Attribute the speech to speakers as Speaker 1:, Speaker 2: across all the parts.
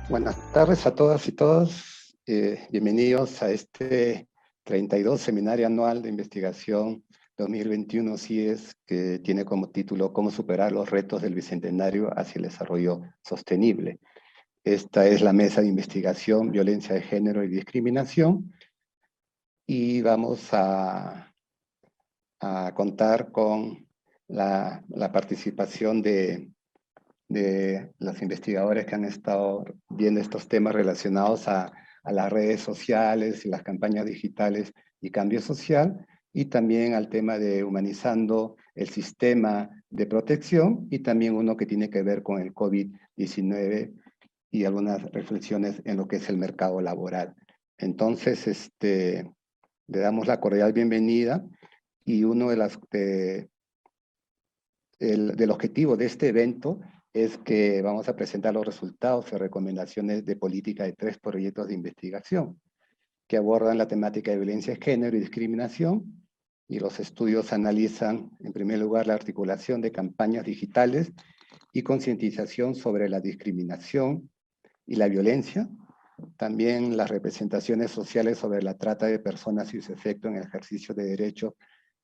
Speaker 1: Buenas tardes a todas y todos. Bienvenidos a este 32 Seminario Anual de Investigación 2021 CIES, que tiene como título "Cómo superar los retos del Bicentenario hacia el desarrollo sostenible". Esta es la mesa de investigación, violencia de género y discriminación. Y vamos a contar con la participación de los investigadores que han estado viendo estos temas relacionados a las redes sociales y las campañas digitales y cambio social, y también al tema de humanizando el sistema de protección, y también uno que tiene que ver con el COVID-19 y algunas reflexiones en lo que es el mercado laboral. Entonces, le damos la cordial bienvenida, y uno del objetivo de este evento es que vamos a presentar los resultados y recomendaciones de política de 3 proyectos de investigación que abordan la temática de violencia de género y discriminación, y los estudios analizan, en primer lugar, la articulación de campañas digitales y concientización sobre la discriminación y la violencia, también las representaciones sociales sobre la trata de personas y su efecto en el ejercicio de derechos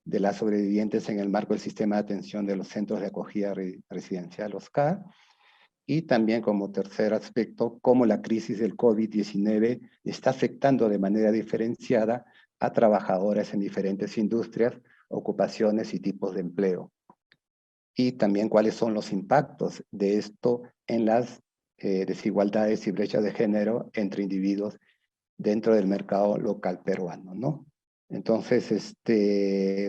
Speaker 1: de las sobrevivientes en el marco del sistema de atención de los centros de acogida residencial, los CAR, y también como tercer aspecto, cómo la crisis del COVID-19 está afectando de manera diferenciada a trabajadoras en diferentes industrias, ocupaciones y tipos de empleo. Y también cuáles son los impactos de esto en las desigualdades y brechas de género entre individuos dentro del mercado local peruano, ¿no? Entonces,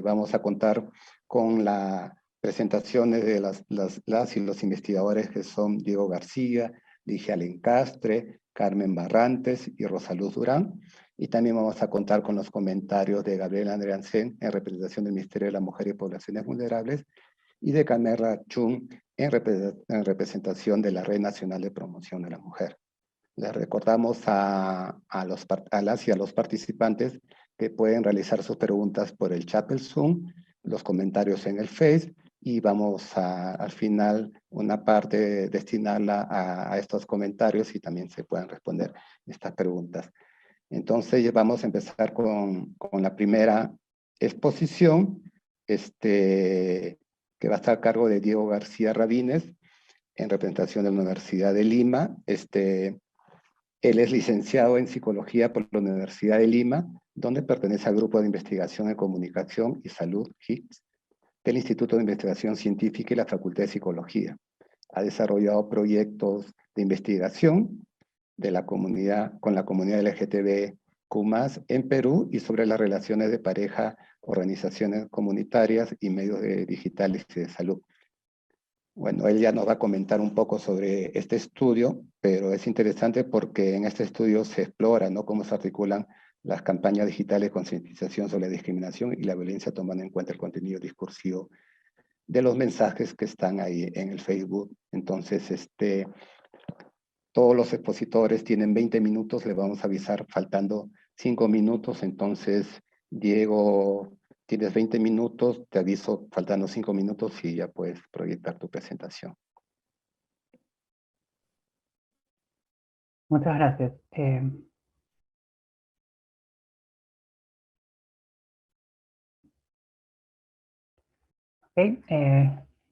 Speaker 1: vamos a contar con las presentaciones de las y los investigadores, que son Diego García, Ligia Alencastre, Carmen Barrantes y Rosaluz Durán. Y también vamos a contar con los comentarios de Gabriel Andreansen, en representación del Ministerio de la Mujer y Poblaciones Vulnerables, y de Camerra Chung, en representación de la Red Nacional de Promoción de la Mujer. Les recordamos a las y a los participantes que pueden realizar sus preguntas por el chat del Zoom, los comentarios en el Face, y vamos al final una parte destinarla a estos comentarios, y también se pueden responder estas preguntas. Entonces vamos a empezar con la primera exposición, que va a estar a cargo de Diego García Rabines, en representación de la Universidad de Lima. Él es licenciado en Psicología por la Universidad de Lima, donde pertenece al Grupo de Investigación en Comunicación y Salud, HICS, del Instituto de Investigación Científica y la Facultad de Psicología. Ha desarrollado proyectos de investigación con la comunidad LGTBQ+, en Perú, y sobre las relaciones de pareja, organizaciones comunitarias y medios digitales y de salud. Bueno, él ya nos va a comentar un poco sobre este estudio, pero es interesante porque en este estudio se explora, ¿no?, cómo se articulan las campañas digitales de concientización sobre la discriminación y la violencia, tomando en cuenta el contenido discursivo de los mensajes que están ahí en el Facebook. Entonces, todos los expositores tienen 20 minutos, le vamos a avisar faltando 5 minutos. Entonces, Diego, tienes 20 minutos, te aviso faltando 5 minutos y ya puedes proyectar tu presentación.
Speaker 2: Muchas gracias.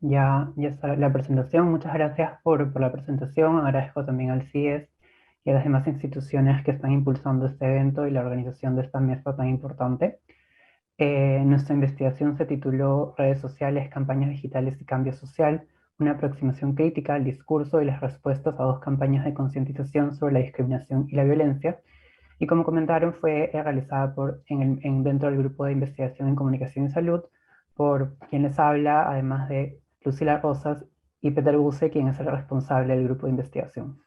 Speaker 2: Ya está la presentación. Muchas gracias por la presentación. Agradezco también al CIES y a las demás instituciones que están impulsando este evento y la organización de esta mesa tan importante. Nuestra investigación se tituló Redes sociales, campañas digitales y cambio social, una aproximación crítica al discurso y las respuestas a 2 campañas de concientización sobre la discriminación y la violencia. Y como comentaron, fue realizada dentro del Grupo de Investigación en Comunicación y Salud, por quien les habla, además de Lucila Rosas y Peter Buse, quien es el responsable del grupo de investigación.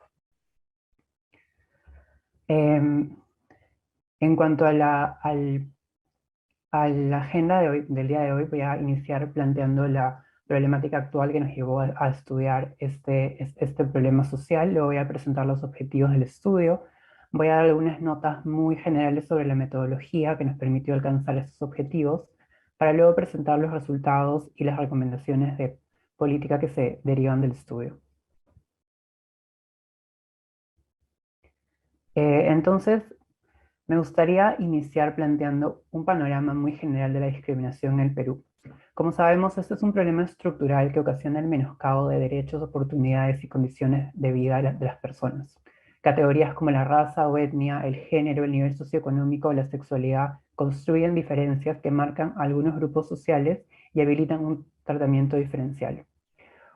Speaker 2: En cuanto a la agenda del día de hoy, voy a iniciar planteando la problemática actual que nos llevó a estudiar este problema social. Luego voy a presentar los objetivos del estudio. Voy a dar algunas notas muy generales sobre la metodología que nos permitió alcanzar estos objetivos, para luego presentar los resultados y las recomendaciones de política que se derivan del estudio. Entonces, me gustaría iniciar planteando un panorama muy general de la discriminación en el Perú. Como sabemos, este es un problema estructural que ocasiona el menoscabo de derechos, oportunidades y condiciones de vida de las personas. Categorías como la raza o etnia, el género, el nivel socioeconómico o la sexualidad construyen diferencias que marcan a algunos grupos sociales y habilitan un tratamiento diferencial.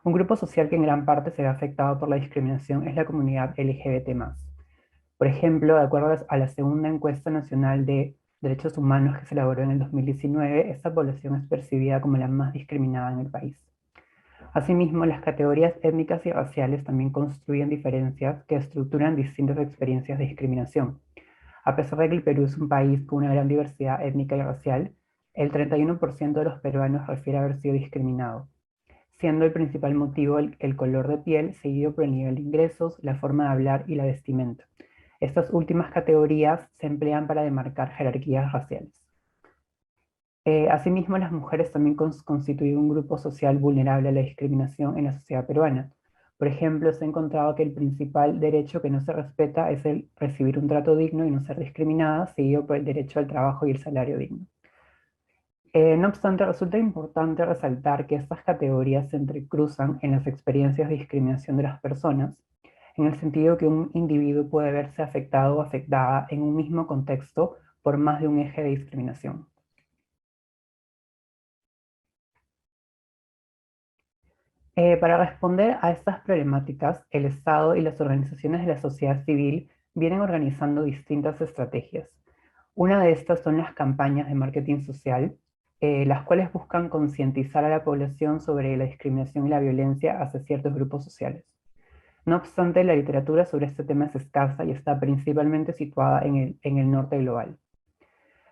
Speaker 2: Un grupo social que en gran parte se ve afectado por la discriminación es la comunidad LGBT+. Por ejemplo, de acuerdo a la segunda encuesta nacional de derechos humanos que se elaboró en el 2019, esta población es percibida como la más discriminada en el país. Asimismo, las categorías étnicas y raciales también construyen diferencias que estructuran distintas experiencias de discriminación. A pesar de que el Perú es un país con una gran diversidad étnica y racial, el 31% de los peruanos refiere haber sido discriminado, siendo el principal motivo el color de piel, seguido por el nivel de ingresos, la forma de hablar y la vestimenta. Estas últimas categorías se emplean para demarcar jerarquías raciales. Asimismo, las mujeres también constituyen un grupo social vulnerable a la discriminación en la sociedad peruana. Por ejemplo, se ha encontrado que el principal derecho que no se respeta es el recibir un trato digno y no ser discriminada, seguido por el derecho al trabajo y el salario digno. No obstante, resulta importante resaltar que estas categorías se entrecruzan en las experiencias de discriminación de las personas, en el sentido que un individuo puede verse afectado o afectada en un mismo contexto por más de un eje de discriminación. Para responder a estas problemáticas, el Estado y las organizaciones de la sociedad civil vienen organizando distintas estrategias. Una de estas son las campañas de marketing social, las cuales buscan concientizar a la población sobre la discriminación y la violencia hacia ciertos grupos sociales. No obstante, la literatura sobre este tema es escasa y está principalmente situada en el norte global.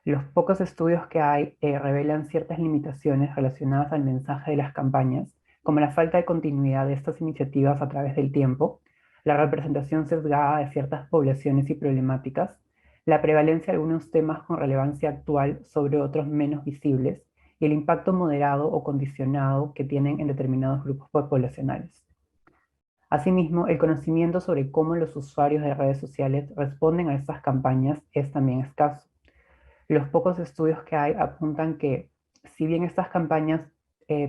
Speaker 2: Los pocos estudios que hay revelan ciertas limitaciones relacionadas al mensaje de las campañas, como la falta de continuidad de estas iniciativas a través del tiempo, la representación sesgada de ciertas poblaciones y problemáticas, la prevalencia de algunos temas con relevancia actual sobre otros menos visibles, y el impacto moderado o condicionado que tienen en determinados grupos poblacionales. Asimismo, el conocimiento sobre cómo los usuarios de redes sociales responden a estas campañas es también escaso. Los pocos estudios que hay apuntan que, si bien estas campañas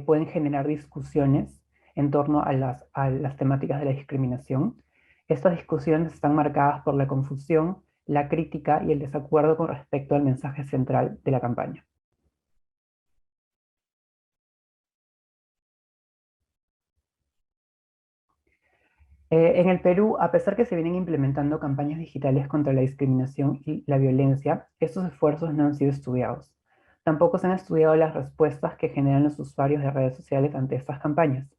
Speaker 2: pueden generar discusiones en torno a las temáticas de la discriminación, estas discusiones están marcadas por la confusión, la crítica y el desacuerdo con respecto al mensaje central de la campaña. En el Perú, a pesar que se vienen implementando campañas digitales contra la discriminación y la violencia, estos esfuerzos no han sido estudiados. Tampoco se han estudiado las respuestas que generan los usuarios de redes sociales ante estas campañas.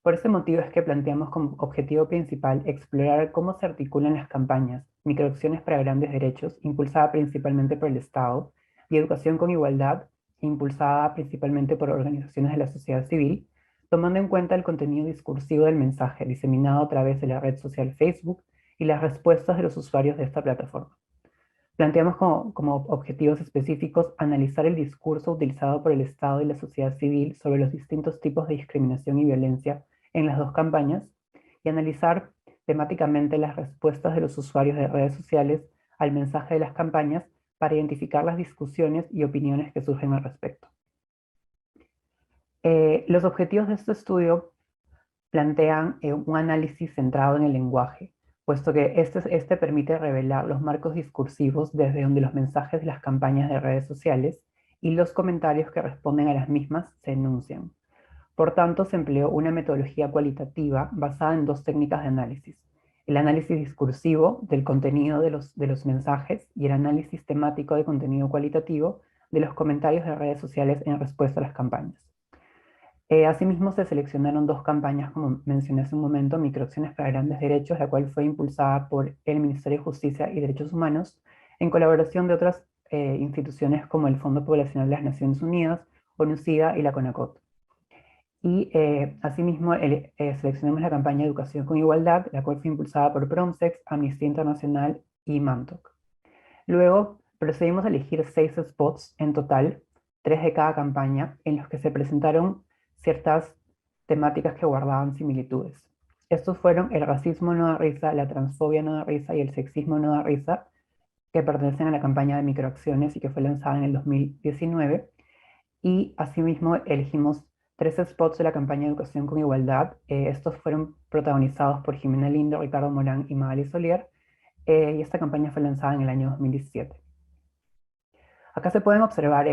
Speaker 2: Por ese motivo es que planteamos como objetivo principal explorar cómo se articulan las campañas, microacciones para grandes derechos, impulsada principalmente por el Estado, y educación con igualdad, impulsada principalmente por organizaciones de la sociedad civil, tomando en cuenta el contenido discursivo del mensaje diseminado a través de la red social Facebook y las respuestas de los usuarios de esta plataforma. Planteamos como objetivos específicos analizar el discurso utilizado por el Estado y la sociedad civil sobre los distintos tipos de discriminación y violencia en las dos campañas y analizar temáticamente las respuestas de los usuarios de redes sociales al mensaje de las campañas para identificar las discusiones y opiniones que surgen al respecto. Los objetivos de este estudio plantean un análisis centrado en el lenguaje, puesto que este permite revelar los marcos discursivos desde donde los mensajes de las campañas de redes sociales y los comentarios que responden a las mismas se enuncian. Por tanto, se empleó una metodología cualitativa basada en dos técnicas de análisis: el análisis discursivo del contenido de los mensajes y el análisis temático de contenido cualitativo de los comentarios de redes sociales en respuesta a las campañas. Asimismo, se seleccionaron dos campañas, como mencioné hace un momento: Microacciones para Grandes Derechos, la cual fue impulsada por el Ministerio de Justicia y Derechos Humanos, en colaboración de otras instituciones como el Fondo Poblacional de las Naciones Unidas, ONU-SIDA y la CONACOT. Y asimismo seleccionamos la campaña Educación con Igualdad, la cual fue impulsada por PROMSEX, Amnistía Internacional y MANTOC. Luego procedimos a elegir 6 spots en total, 3 de cada campaña, en los que se presentaron ciertas temáticas que guardaban similitudes. Estos fueron el racismo no da risa, la transfobia no da risa y el sexismo no da risa, que pertenecen a la campaña de microacciones y que fue lanzada en el 2019. Y asimismo elegimos 3 spots de la campaña de Educación con Igualdad. Estos fueron protagonizados por Jimena Lindo, Ricardo Morán y Magali Solier, y esta campaña fue lanzada en el año 2017. Acá se pueden observar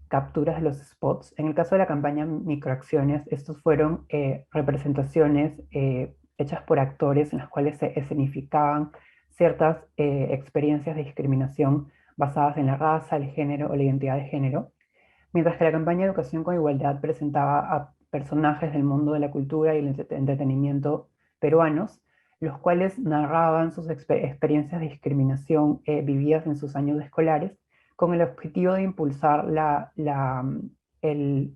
Speaker 2: capturas de los spots. En el caso de la campaña Microacciones, estos fueron representaciones hechas por actores en las cuales se escenificaban ciertas experiencias de discriminación basadas en la raza, el género o la identidad de género, mientras que la campaña Educación con Igualdad presentaba a personajes del mundo de la cultura y el entretenimiento peruanos, los cuales narraban sus experiencias de discriminación vividas en sus años escolares, con el objetivo de impulsar el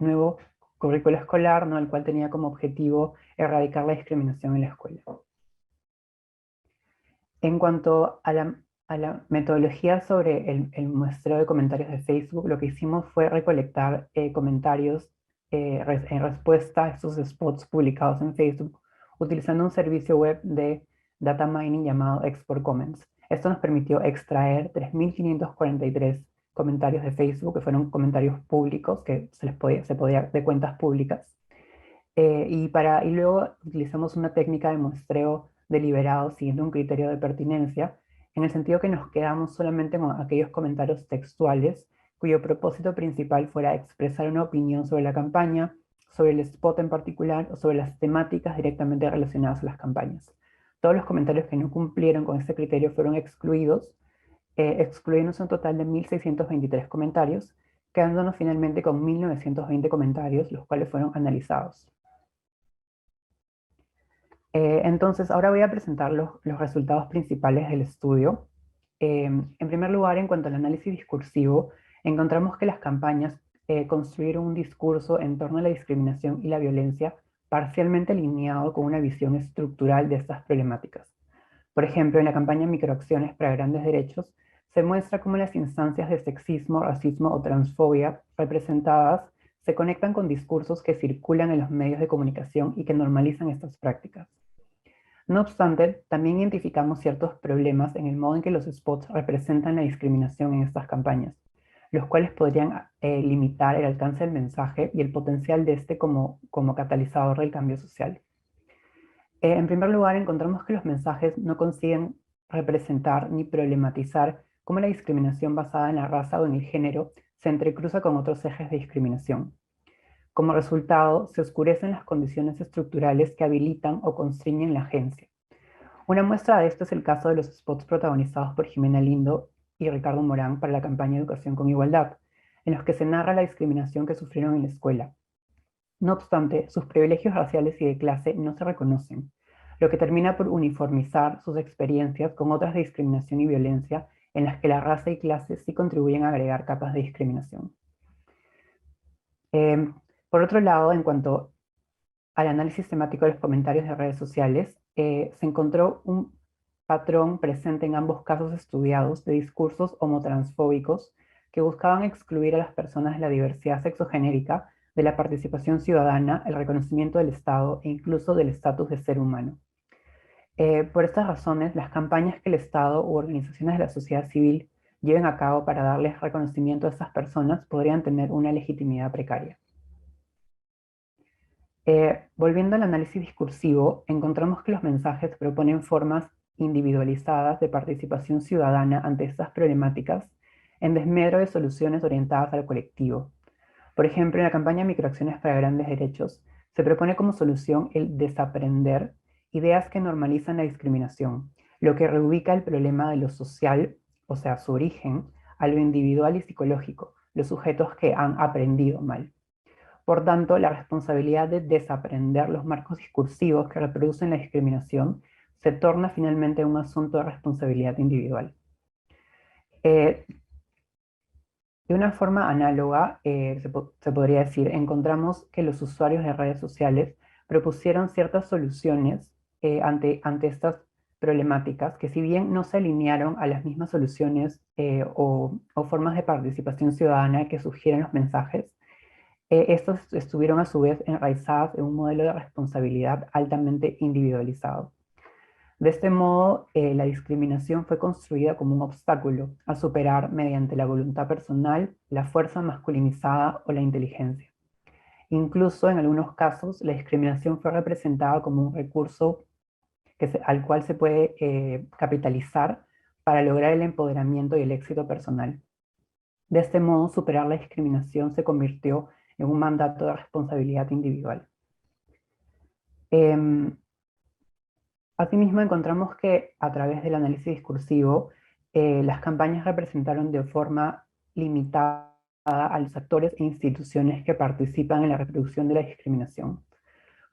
Speaker 2: nuevo currículo escolar, ¿no? El cual tenía como objetivo erradicar la discriminación en la escuela. En cuanto a la metodología sobre el muestreo de comentarios de Facebook, lo que hicimos fue recolectar comentarios en respuesta a estos spots publicados en Facebook, utilizando un servicio web de data mining llamado Export Comments. Esto nos permitió extraer 3.543 comentarios de Facebook, que fueron comentarios públicos, que se podía de cuentas públicas. Y luego utilizamos una técnica de muestreo deliberado siguiendo un criterio de pertinencia, en el sentido que nos quedamos solamente con aquellos comentarios textuales cuyo propósito principal fuera expresar una opinión sobre la campaña, sobre el spot en particular o sobre las temáticas directamente relacionadas a las campañas. Todos los comentarios que no cumplieron con este criterio fueron excluidos, excluyéndose un total de 1.623 comentarios, quedándonos finalmente con 1.920 comentarios, los cuales fueron analizados. Entonces, ahora voy a presentar los resultados principales del estudio. En primer lugar, en cuanto al análisis discursivo, encontramos que las campañas construyeron un discurso en torno a la discriminación y la violencia parcialmente alineado con una visión estructural de estas problemáticas. Por ejemplo, en la campaña Microacciones para Grandes Derechos, se muestra cómo las instancias de sexismo, racismo o transfobia representadas se conectan con discursos que circulan en los medios de comunicación y que normalizan estas prácticas. No obstante, también identificamos ciertos problemas en el modo en que los spots representan la discriminación en estas campañas, los cuales podrían limitar el alcance del mensaje y el potencial de este como catalizador del cambio social. En primer lugar, encontramos que los mensajes no consiguen representar ni problematizar cómo la discriminación basada en la raza o en el género se entrecruza con otros ejes de discriminación. Como resultado, se oscurecen las condiciones estructurales que habilitan o constriñen la agencia. Una muestra de esto es el caso de los spots protagonizados por Jimena Lindo y Ricardo Morán para la campaña Educación con Igualdad, en los que se narra la discriminación que sufrieron en la escuela. No obstante, sus privilegios raciales y de clase no se reconocen, lo que termina por uniformizar sus experiencias con otras de discriminación y violencia en las que la raza y clase sí contribuyen a agregar capas de discriminación. Por otro lado, en cuanto al análisis temático de los comentarios de redes sociales, se encontró un patrón presente en ambos casos estudiados de discursos homotransfóbicos que buscaban excluir a las personas de la diversidad sexogenérica de la participación ciudadana, el reconocimiento del Estado e incluso del estatus de ser humano. Por estas razones, las campañas que el Estado u organizaciones de la sociedad civil lleven a cabo para darles reconocimiento a estas personas podrían tener una legitimidad precaria. Volviendo al análisis discursivo, encontramos que los mensajes proponen formas individualizadas de participación ciudadana ante estas problemáticas en desmedro de soluciones orientadas al colectivo. Por ejemplo, en la campaña Microacciones para Grandes Derechos, se propone como solución el desaprender ideas que normalizan la discriminación, lo que reubica el problema de lo social, o sea, su origen, a lo individual y psicológico, los sujetos que han aprendido mal. Por tanto, la responsabilidad de desaprender los marcos discursivos que reproducen la discriminación se torna finalmente un asunto de responsabilidad individual. De una forma análoga, se podría decir, encontramos que los usuarios de redes sociales propusieron ciertas soluciones ante estas problemáticas que, si bien no se alinearon a las mismas soluciones o formas de participación ciudadana que sugieren los mensajes, Estos estuvieron a su vez enraizadas en un modelo de responsabilidad altamente individualizado. De este modo, la discriminación fue construida como un obstáculo a superar mediante la voluntad personal, la fuerza masculinizada o la inteligencia. Incluso en algunos casos, la discriminación fue representada como un recurso al cual se puede capitalizar para lograr el empoderamiento y el éxito personal. De este modo, superar la discriminación se convirtió en un mandato de responsabilidad individual. Asimismo, encontramos que a través del análisis discursivo, las campañas representaron de forma limitada a los actores e instituciones que participan en la reproducción de la discriminación.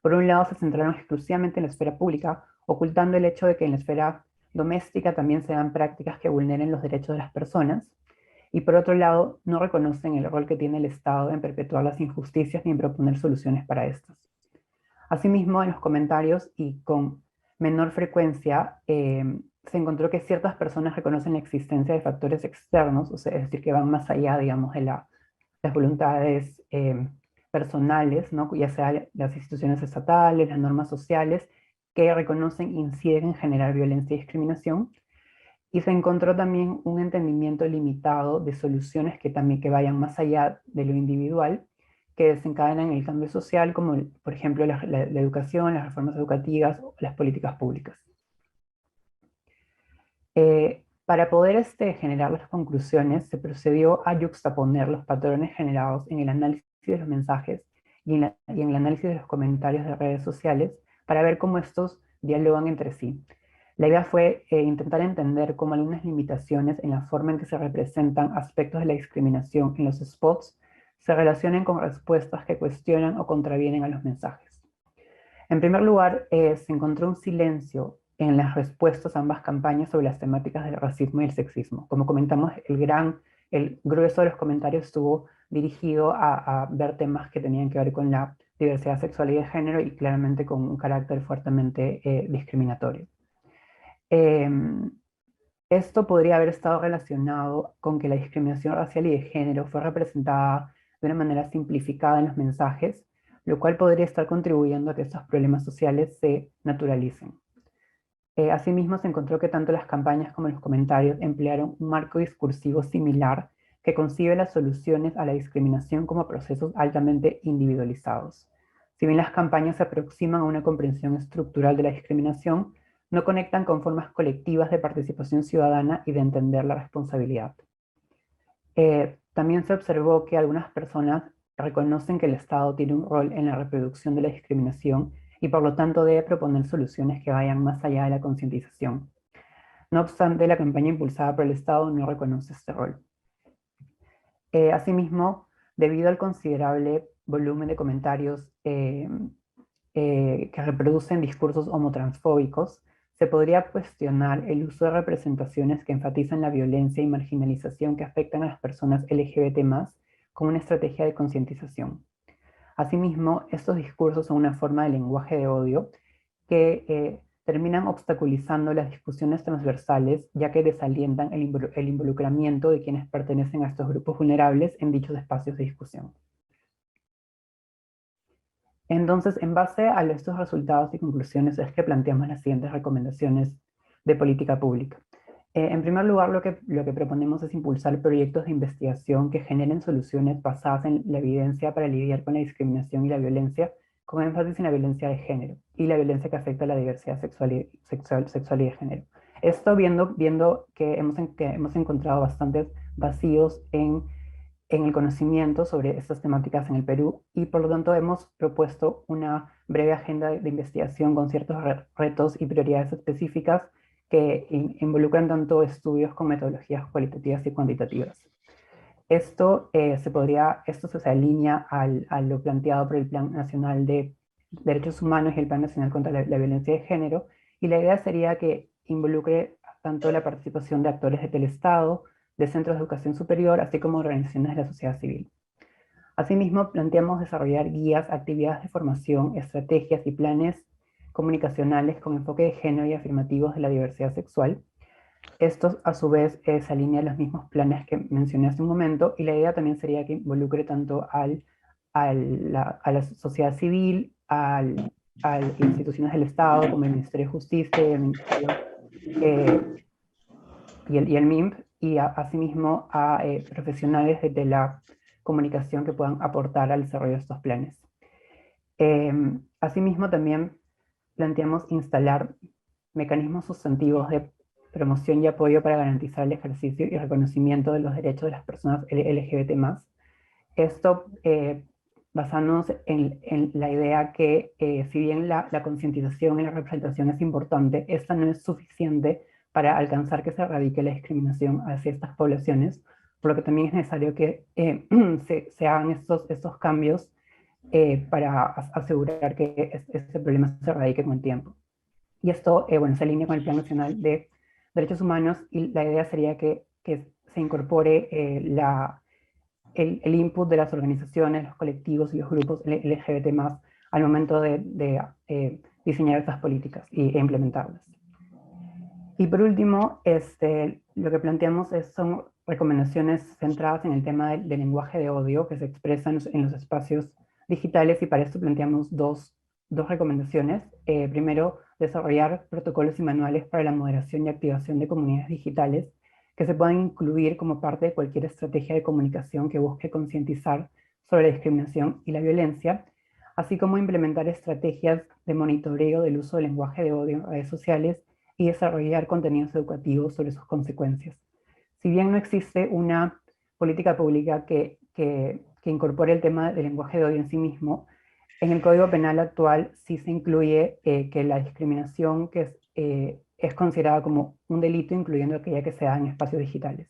Speaker 2: Por un lado, se centraron exclusivamente en la esfera pública, ocultando el hecho de que en la esfera doméstica también se dan prácticas que vulneren los derechos de las personas, y por otro lado, no reconocen el rol que tiene el Estado en perpetuar las injusticias ni en proponer soluciones para estas. Asimismo, en los comentarios y con menor frecuencia, se encontró que ciertas personas reconocen la existencia de factores externos, o sea, es decir, que van más allá, digamos, de las voluntades personales, ¿no? Ya sea las instituciones estatales, las normas sociales, que reconocen e inciden en generar violencia y discriminación. Y se encontró también un entendimiento limitado de soluciones que vayan más allá de lo individual, que desencadenan el cambio social, como por ejemplo la educación, las reformas educativas, las políticas públicas. Para poder generar las conclusiones, se procedió a yuxtaponer los patrones generados en el análisis de los mensajes y en el análisis de los comentarios de redes sociales para ver cómo estos dialogan entre sí. La idea fue intentar entender cómo algunas limitaciones en la forma en que se representan aspectos de la discriminación en los spots se relacionan con respuestas que cuestionan o contravienen a los mensajes. En primer lugar, se encontró un silencio en las respuestas a ambas campañas sobre las temáticas del racismo y el sexismo. Como comentamos, el grueso de los comentarios estuvo dirigido a ver temas que tenían que ver con la diversidad sexual y de género y claramente con un carácter fuertemente discriminatorio. Esto podría haber estado relacionado con que la discriminación racial y de género fue representada de una manera simplificada en los mensajes, lo cual podría estar contribuyendo a que estos problemas sociales se naturalicen. Asimismo, se encontró que tanto las campañas como los comentarios emplearon un marco discursivo similar que concibe las soluciones a la discriminación como procesos altamente individualizados. Si bien las campañas se aproximan a una comprensión estructural de la discriminación, no conectan con formas colectivas de participación ciudadana y de entender la responsabilidad. También se observó que algunas personas reconocen que el Estado tiene un rol en la reproducción de la discriminación y por lo tanto debe proponer soluciones que vayan más allá de la concientización. No obstante, la campaña impulsada por el Estado no reconoce este rol. Asimismo, debido al considerable volumen de comentarios que reproducen discursos homotransfóbicos, se podría cuestionar el uso de representaciones que enfatizan la violencia y marginalización que afectan a las personas LGBT+, como una estrategia de concientización. Asimismo, estos discursos son una forma de lenguaje de odio que terminan obstaculizando las discusiones transversales, ya que desalientan el involucramiento de quienes pertenecen a estos grupos vulnerables en dichos espacios de discusión. Entonces, en base a estos resultados y conclusiones es que planteamos las siguientes recomendaciones de política pública. En primer lugar, lo que proponemos es impulsar proyectos de investigación que generen soluciones basadas en la evidencia para lidiar con la discriminación y la violencia, con énfasis en la violencia de género y la violencia que afecta a la diversidad sexual y de género. Esto viendo que hemos encontrado bastantes vacíos en el conocimiento sobre estas temáticas en el Perú y por lo tanto hemos propuesto una breve agenda de investigación con ciertos retos y prioridades específicas que involucran tanto estudios con metodologías cualitativas y cuantitativas. Esto se alinea a lo planteado por el Plan Nacional de Derechos Humanos y el Plan Nacional contra la Violencia de Género, y la idea sería que involucre tanto la participación de actores del Estado, de centros de educación superior, así como organizaciones de la sociedad civil. Asimismo, planteamos desarrollar guías, actividades de formación, estrategias y planes comunicacionales con enfoque de género y afirmativos de la diversidad sexual. Estos, a su vez, se alinean a los mismos planes que mencioné hace un momento, y la idea también sería que involucre tanto a la sociedad civil, a instituciones del Estado, como el Ministerio de Justicia y el Ministerio y el MIMP, y asimismo a profesionales de la comunicación que puedan aportar al desarrollo de estos planes. Asimismo, también planteamos instalar mecanismos sustantivos de promoción y apoyo para garantizar el ejercicio y reconocimiento de los derechos de las personas LGBT+. Esto basándonos en la idea que si bien la concientización y la representación es importante, esta no es suficiente para alcanzar que se erradique la discriminación hacia estas poblaciones, por lo que también es necesario que se hagan estos cambios para asegurar que este problema se erradique con el tiempo. Y esto, bueno, se alinea con el Plan Nacional de Derechos Humanos, y la idea sería que se incorpore el input de las organizaciones, los colectivos y los grupos LGBT+ al momento de diseñar estas políticas e implementarlas. Y por último, lo que planteamos son recomendaciones centradas en el tema del lenguaje de odio que se expresa en los espacios digitales, y para esto planteamos dos recomendaciones. Primero, desarrollar protocolos y manuales para la moderación y activación de comunidades digitales que se puedan incluir como parte de cualquier estrategia de comunicación que busque concientizar sobre la discriminación y la violencia, así como implementar estrategias de monitoreo del uso del lenguaje de odio en redes sociales y desarrollar contenidos educativos sobre sus consecuencias. Si bien no existe una política pública que incorpore el tema del lenguaje de odio en sí mismo, en el Código Penal actual sí se incluye que la discriminación que es considerada como un delito, incluyendo aquella que se da en espacios digitales.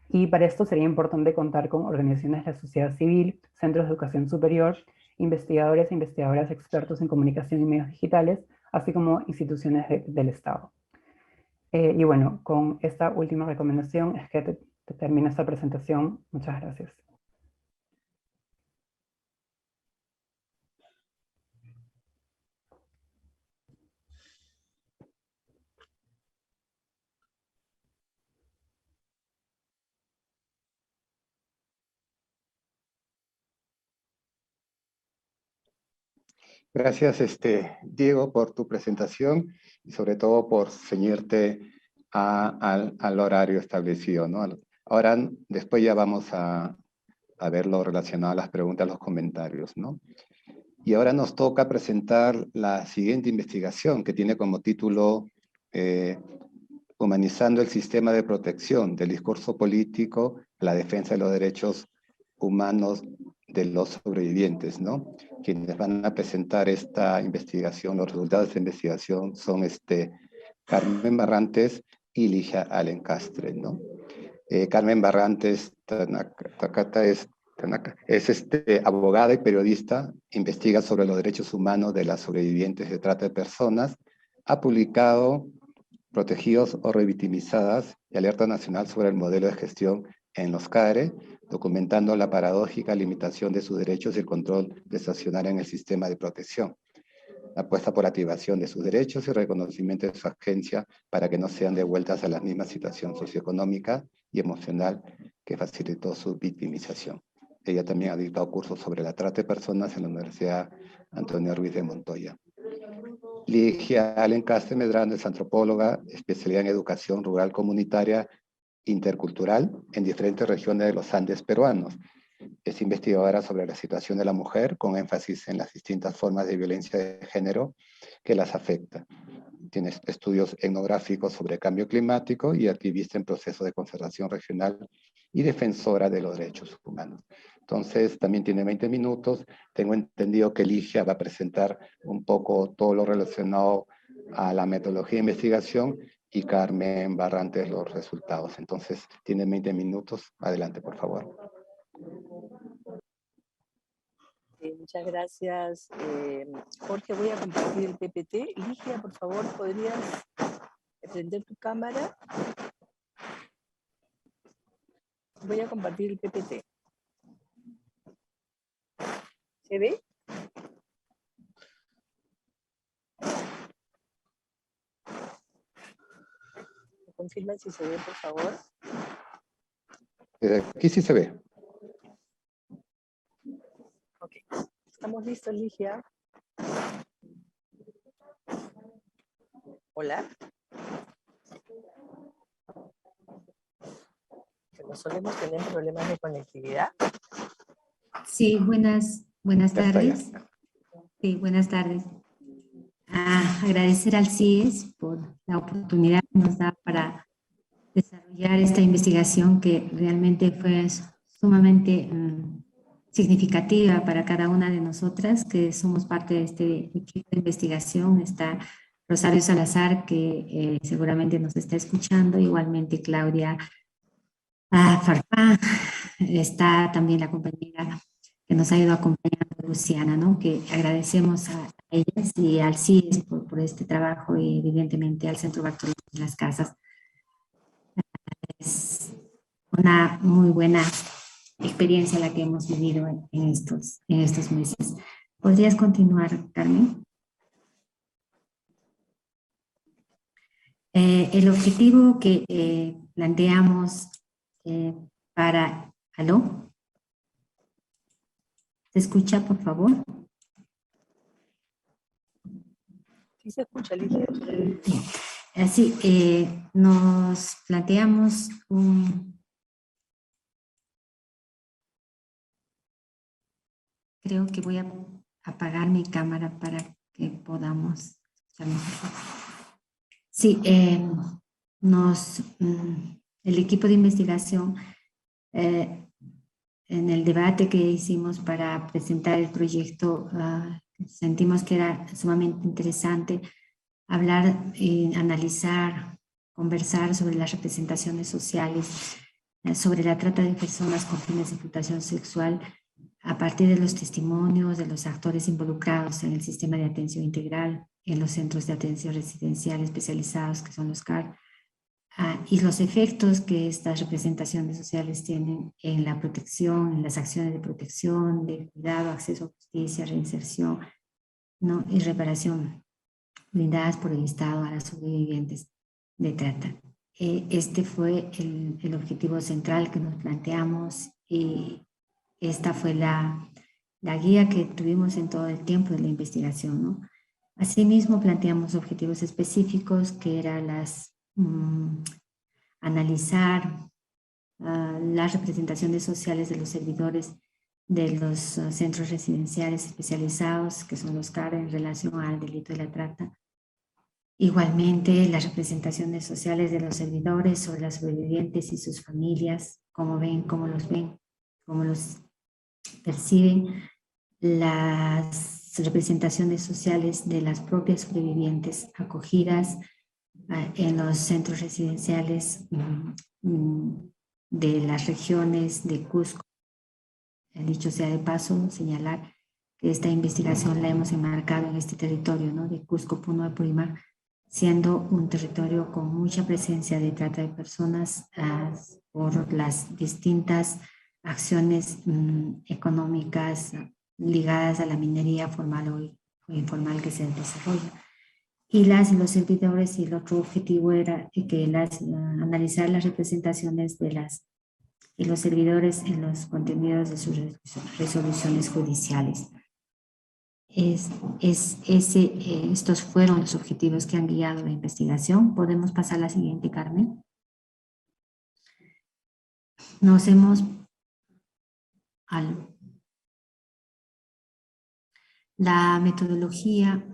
Speaker 2: Y para esto sería importante contar con organizaciones de la sociedad civil, centros de educación superior, investigadores e investigadoras expertos en comunicación y medios digitales, así como instituciones del Estado. Y bueno, con esta última recomendación es que termina esta presentación. Muchas gracias.
Speaker 1: Gracias, Diego, por tu presentación y sobre todo por ceñirte al horario establecido, ¿no? Ahora, después ya vamos a ver lo relacionado a las preguntas, los comentarios, ¿no? Y ahora nos toca presentar la siguiente investigación que tiene como título Humanizando el sistema de protección del discurso político, la defensa de los derechos humanos de los sobrevivientes, ¿no? Quienes van a presentar esta investigación, los resultados de esta investigación son Carmen Barrantes y Ligia Alencastre, ¿no? Carmen Barrantes es abogada y periodista, investiga sobre los derechos humanos de las sobrevivientes de trata de personas, ha publicado Protegidos o Revictimizadas y Alerta Nacional sobre el modelo de gestión en los CARE, documentando la paradójica limitación de sus derechos y el control estacionario en el sistema de protección. La apuesta por activación de sus derechos y reconocimiento de su agencia para que no sean devueltas a la misma situación socioeconómica y emocional que facilitó su victimización. Ella también ha dictado cursos sobre la trata de personas en la Universidad Antonio Ruiz de Montoya. Ligia Alencastre Medrano es antropóloga, especialidad en educación rural comunitaria intercultural en diferentes regiones de los Andes peruanos. Es investigadora sobre la situación de la mujer, con énfasis en las distintas formas de violencia de género que las afecta. Tiene estudios etnográficos sobre cambio climático y activista en procesos de conservación regional y defensora de los derechos humanos. Entonces, también tiene 20 minutos. Tengo entendido que Ligia va a presentar un poco todo lo relacionado a la metodología de investigación y Carmen Barrantes los resultados. Entonces, tiene 20 minutos. Adelante, por favor.
Speaker 3: Muchas gracias, Jorge. Voy a compartir el PPT. Ligia, por favor, ¿podrías prender tu cámara? Voy a compartir el PPT. ¿Se ve? ¿Me confirman si se ve, por favor?
Speaker 1: Aquí sí se ve.
Speaker 3: Ok, estamos listos, Ligia. Hola. Que no solemos tener problemas de conectividad.
Speaker 4: Sí, buenas
Speaker 1: Ya está, ya.
Speaker 4: tardes. Sí, buenas tardes. Agradecer al CIES por la oportunidad que nos da para desarrollar esta investigación que realmente fue sumamente significativa para cada una de nosotras que somos parte de este equipo de investigación. Está Rosario Salazar, que seguramente nos está escuchando, igualmente Claudia Farfán, está también la compañera que nos ha ido acompañando, Luciana, ¿no? Que agradecemos a ellas y al CIES por este trabajo y evidentemente al Centro Bartolomé de las Casas. Es una muy buena experiencia la que hemos vivido en estos meses. ¿Podrías continuar, Carmen? El objetivo que planteamos para... ¿Aló? ¿Se escucha, por favor?
Speaker 3: Sí se escucha, Ligia.
Speaker 4: Así, nos planteamos creo que voy a apagar mi cámara para que podamos escucharnos. Sí, el equipo de investigación, en el debate que hicimos para presentar el proyecto, sentimos que era sumamente interesante hablar, analizar, conversar sobre las representaciones sociales, sobre la trata de personas con fines de explotación sexual a partir de los testimonios de los actores involucrados en el sistema de atención integral, en los centros de atención residencial especializados, que son los CAR, y los efectos que estas representaciones sociales tienen en la protección, en las acciones de protección, de cuidado, acceso a justicia, reinserción, ¿no? Y reparación brindadas por el Estado a las sobrevivientes de trata. Este fue el objetivo central que nos planteamos y esta fue la guía que tuvimos en todo el tiempo de la investigación, ¿no? Asimismo, planteamos objetivos específicos que eran analizar las representaciones sociales de los servidores de los centros residenciales especializados, que son los CAR, en relación al delito de la trata. Igualmente, las representaciones sociales de los servidores sobre las sobrevivientes y sus familias, cómo los ven, cómo los perciben, las representaciones sociales de las propias sobrevivientes acogidas en los centros residenciales de las regiones de Cusco. Dicho sea de paso, señalar que esta investigación la hemos enmarcado en este territorio, ¿no? De Cusco, Puno, Apurímac, siendo un territorio con mucha presencia de trata de personas por las distintas acciones económicas ligadas a la minería formal o informal que se desarrolla. Y los servidores, y el otro objetivo era que analizar las representaciones de los servidores en los contenidos de sus resoluciones judiciales. Estos fueron los objetivos que han guiado la investigación. Podemos pasar a la siguiente, Carmen. La metodología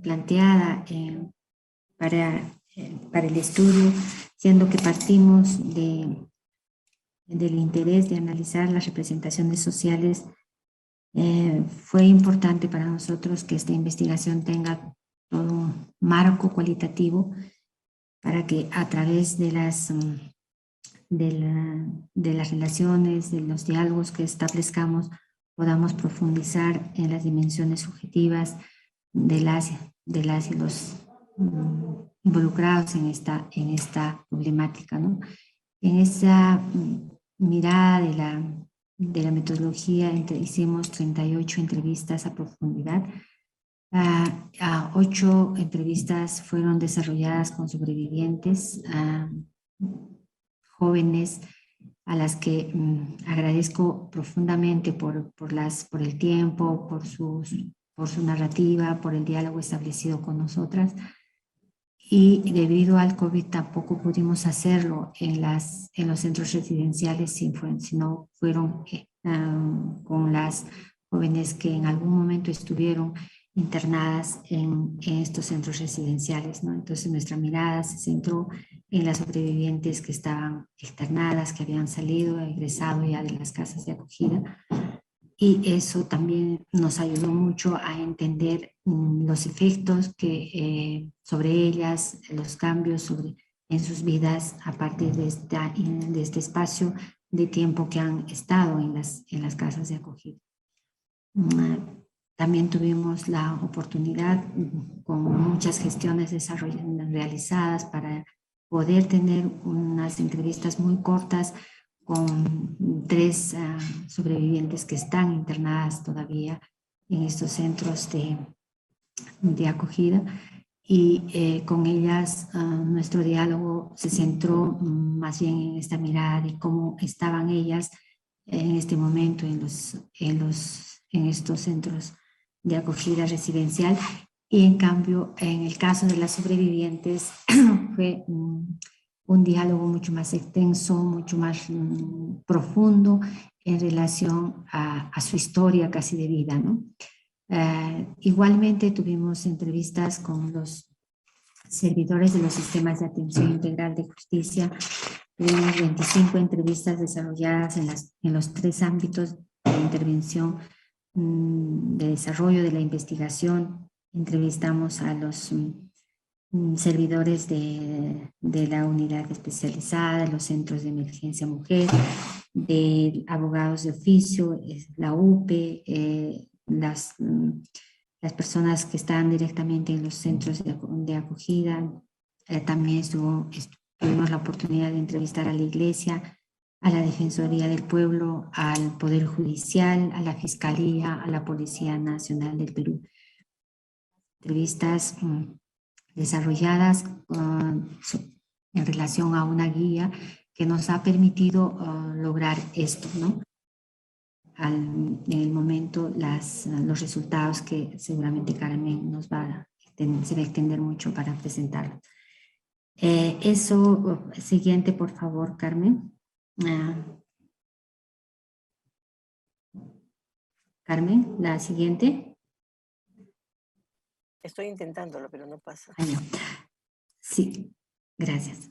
Speaker 4: planteada para el estudio, siendo que partimos del interés de analizar las representaciones sociales, fue importante para nosotros que esta investigación tenga todo un marco cualitativo para que a través de las relaciones, de los diálogos que establezcamos, podamos profundizar en las dimensiones subjetivas de las y los involucrados en esta problemática, ¿no? En esa mirada de la metodología hicimos 38 entrevistas a profundidad. 8 entrevistas fueron desarrolladas con sobrevivientes, jóvenes a las que agradezco profundamente por el tiempo, por su narrativa, por el diálogo establecido con nosotras. Y debido al COVID tampoco pudimos hacerlo en los centros residenciales, sino fueron con las jóvenes que en algún momento estuvieron internadas en estos centros residenciales, ¿no? Entonces nuestra mirada se centró en las sobrevivientes que estaban externadas, que habían salido, egresado ya de las casas de acogida. Y eso también nos ayudó mucho a entender los efectos que sobre ellas, los cambios en sus vidas a partir de este espacio de tiempo que han estado en las casas de acogida. También tuvimos la oportunidad con muchas gestiones realizadas para poder tener unas entrevistas muy cortas con 3 sobrevivientes que están internadas todavía en estos centros de acogida, y con ellas nuestro diálogo se centró más bien en esta mirada de cómo estaban ellas en este momento en estos centros de acogida residencial. Y en cambio, en el caso de las sobrevivientes fue un diálogo mucho más extenso, mucho más profundo en relación a su historia casi de vida, ¿no? Igualmente tuvimos entrevistas con los servidores de los sistemas de atención integral de justicia. Tuvimos 25 entrevistas desarrolladas en los 3 ámbitos de intervención, de desarrollo de la investigación. Entrevistamos a los servidores de la unidad especializada, los centros de emergencia mujer, de abogados de oficio, la UPE, las personas que están directamente en los centros de acogida. También tuvimos la oportunidad de entrevistar a la Iglesia, a la Defensoría del Pueblo, al Poder Judicial, a la Fiscalía, a la Policía Nacional del Perú. Entrevistas desarrolladas en relación a una guía que nos ha permitido lograr esto, ¿no? En el momento los resultados que seguramente Carmen se va a extender mucho para presentarlo. Siguiente, por favor, Carmen. Carmen, la siguiente.
Speaker 3: Estoy intentándolo, pero no pasa.
Speaker 4: No. Sí, gracias.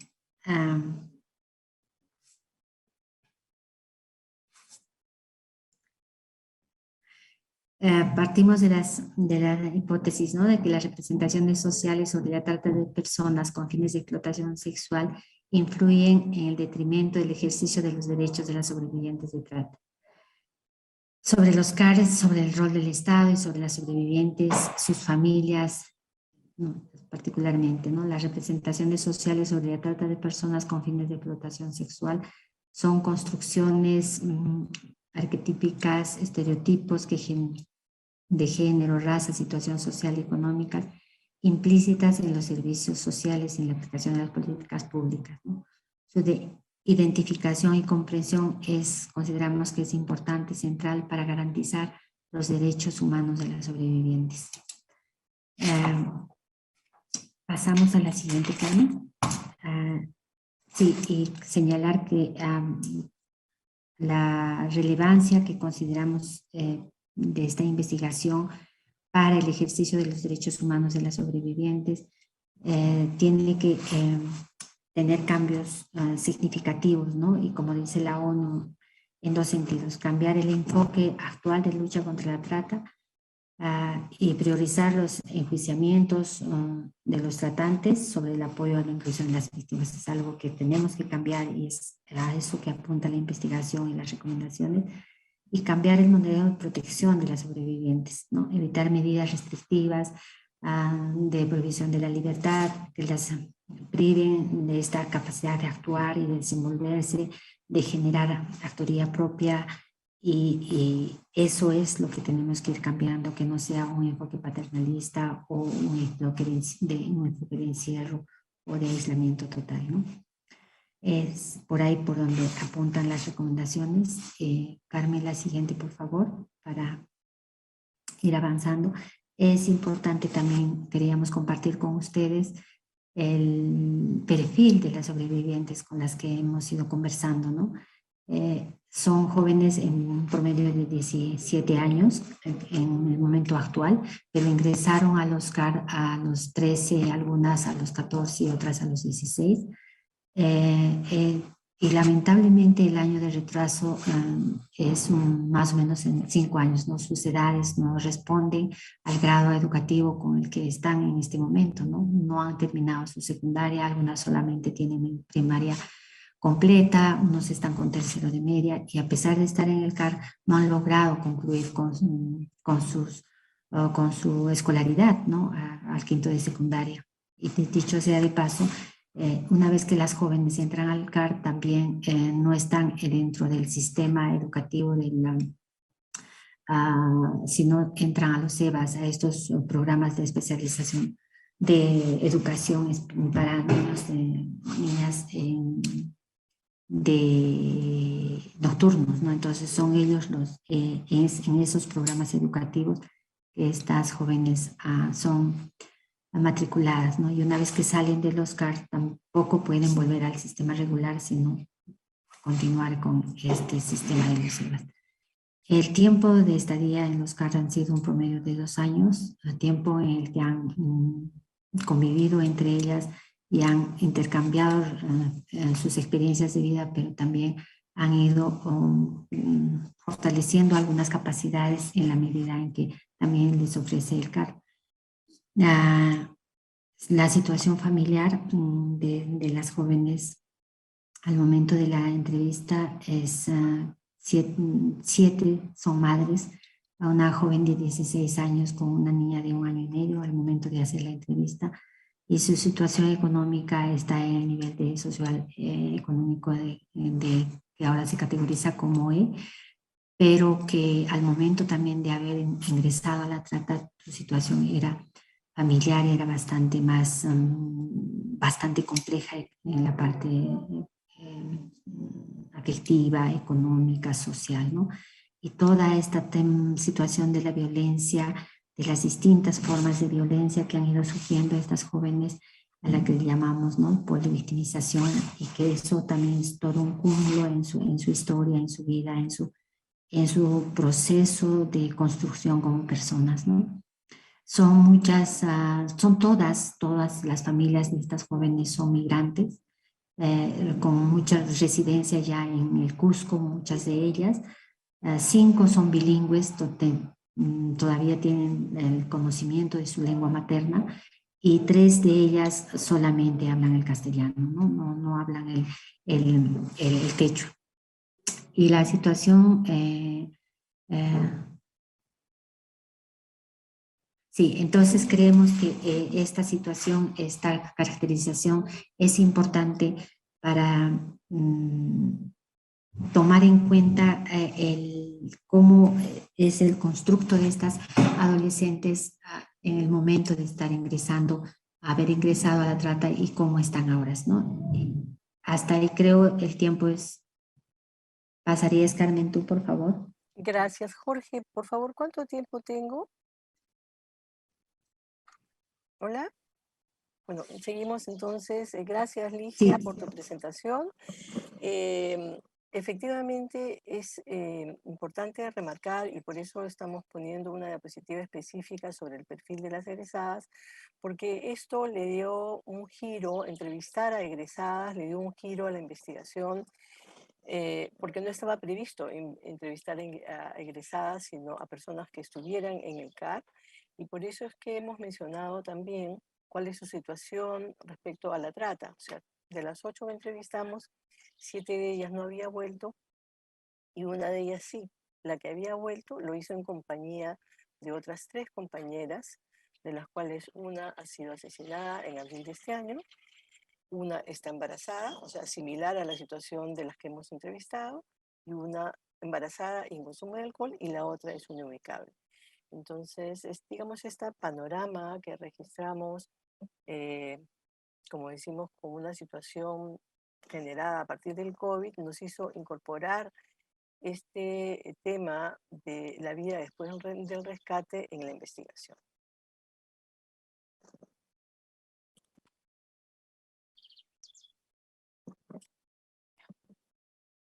Speaker 4: Partimos de la hipótesis, ¿no?, de que las representaciones sociales sobre la trata de personas con fines de explotación sexual influyen en el detrimento del ejercicio de los derechos de las sobrevivientes de trata. Sobre los CARES, sobre el rol del Estado y sobre las sobrevivientes, sus familias, ¿no?, particularmente, ¿no?, las representaciones sociales sobre la trata de personas con fines de explotación sexual son construcciones arquetípicas, estereotipos de género, raza, situación social y económica, implícitas en los servicios sociales y en la aplicación de las políticas públicas, ¿no? Su identificación y comprensión consideramos que es importante y central para garantizar los derechos humanos de las sobrevivientes. Pasamos a la siguiente, Carmen. Sí, y señalar que la relevancia que consideramos de esta investigación para el ejercicio de los derechos humanos de las sobrevivientes tiene que tener cambios significativos, ¿no? Y como dice la ONU, en 2 sentidos: cambiar el enfoque actual de lucha contra la trata y priorizar los enjuiciamientos de los tratantes sobre el apoyo a la inclusión de las víctimas. Es algo que tenemos que cambiar y es a eso que apunta la investigación y las recomendaciones. Y cambiar el modelo de protección de las sobrevivientes, ¿no? Evitar medidas restrictivas de prohibición de la libertad, que las priven de esta capacidad de actuar y de desenvolverse, de generar autoría propia, y eso es lo que tenemos que ir cambiando, que no sea un enfoque paternalista o un enfoque de encierro o de aislamiento total, ¿no? Es por ahí por donde apuntan las recomendaciones. Carmen, la siguiente, por favor, para ir avanzando. Es importante también, queríamos compartir con ustedes el perfil de las sobrevivientes con las que hemos ido conversando, ¿no? Son jóvenes en un promedio de 17 años en el momento actual, pero ingresaron a los CAR a los 13, algunas a los 14 y otras a los 16. Y lamentablemente el año de retraso es más o menos en 5 años, ¿no? Sus edades no responden al grado educativo con el que están en este momento, ¿no? No han terminado su secundaria, algunas solamente tienen primaria completa, unos están con tercero de media y a pesar de estar en el CAR no han logrado concluir con su escolaridad, ¿no? Al quinto de secundaria. Y dicho sea de paso, una vez que las jóvenes entran al CAR, también no están dentro del sistema educativo sino entran a los EBAs, a estos programas de especialización de educación para niños, niñas de nocturnos, ¿no? Entonces son ellos en esos programas educativos que estas jóvenes son matriculadas, ¿no? Y una vez que salen de los CAR tampoco pueden volver al sistema regular, sino continuar con este sistema de los EBAs. El tiempo de estadía en los CAR han sido un promedio de 2 años, el tiempo en el que han convivido entre ellas y han intercambiado sus experiencias de vida, pero también han ido fortaleciendo algunas capacidades en la medida en que también les ofrece el CAR. La situación familiar de las jóvenes al momento de la entrevista es 7 son madres, a una joven de 16 años con una niña de 1 año y medio al momento de hacer la entrevista, y su situación económica está en el nivel de social económico que ahora se categoriza como E, pero que al momento también de haber ingresado a la trata, su situación era familiar, era bastante compleja en la parte afectiva, económica, social, ¿no? Y toda esta situación de la violencia, de las distintas formas de violencia que han ido sufriendo estas jóvenes, a la que llamamos, ¿no?, polivictimización, y que eso también es todo un cúmulo en su historia, en su vida, en su proceso de construcción como personas, ¿no? Son muchas, son todas las familias de estas jóvenes son migrantes, con mucha residencia ya en el Cusco, muchas de ellas. 5 son bilingües, todavía tienen el conocimiento de su lengua materna, y 3 de ellas solamente hablan el castellano, no hablan el quechua. Y la situación... sí, entonces creemos que esta situación, esta caracterización es importante para tomar en cuenta cómo es el constructo de estas adolescentes en el momento de estar haber ingresado a la trata y cómo están ahora, ¿no? Hasta ahí creo el tiempo es... ¿Pasarías, Carmen, tú, por favor?
Speaker 3: Gracias, Jorge. Por favor, ¿cuánto tiempo tengo? Hola. Bueno, seguimos entonces. Gracias, Ligia, por tu presentación. Efectivamente, es importante remarcar, y por eso estamos poniendo una diapositiva específica sobre el perfil de las egresadas, porque esto le dio un giro, entrevistar a egresadas le dio un giro a la investigación, porque no estaba previsto entrevistar a egresadas, sino a personas que estuvieran en el CAR, y por eso es que hemos mencionado también cuál es su situación respecto a la trata. O sea, de las 8 que entrevistamos, 7 de ellas no había vuelto y una de ellas sí. La que había vuelto lo hizo en compañía de otras 3 compañeras, de las cuales una ha sido asesinada en abril de este año, una está embarazada, o sea, similar a la situación de las que hemos entrevistado, y una embarazada y en consumo de alcohol, y la otra es inubicable. Entonces, digamos, este panorama que registramos, como decimos, con una situación generada a partir del COVID nos hizo incorporar este tema de la vida después del rescate en la investigación.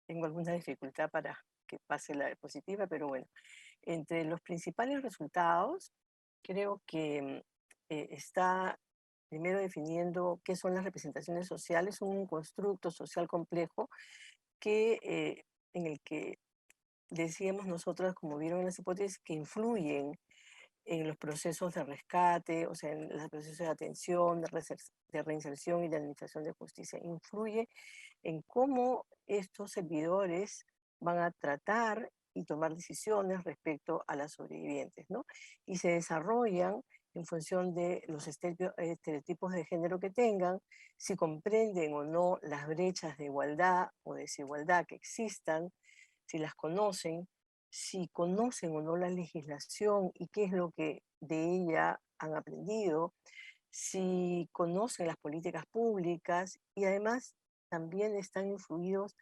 Speaker 3: Tengo alguna dificultad para que pase la diapositiva, pero bueno. Entre los principales resultados, creo que está primero definiendo qué son las representaciones sociales, un constructo social complejo que, en el que decíamos nosotros, como vieron en las hipótesis, que influyen en los procesos de rescate, o sea, en los procesos de atención, de reinserción y de administración de justicia. Influye en cómo estos servidores van a tratar y tomar decisiones respecto a las sobrevivientes, ¿no? Y se desarrollan en función de los estereotipos de género que tengan, si comprenden o no las brechas de igualdad o desigualdad que existan, si las conocen, si conocen o no la legislación y qué es lo que de ella han aprendido, si conocen las políticas públicas y además también están influidos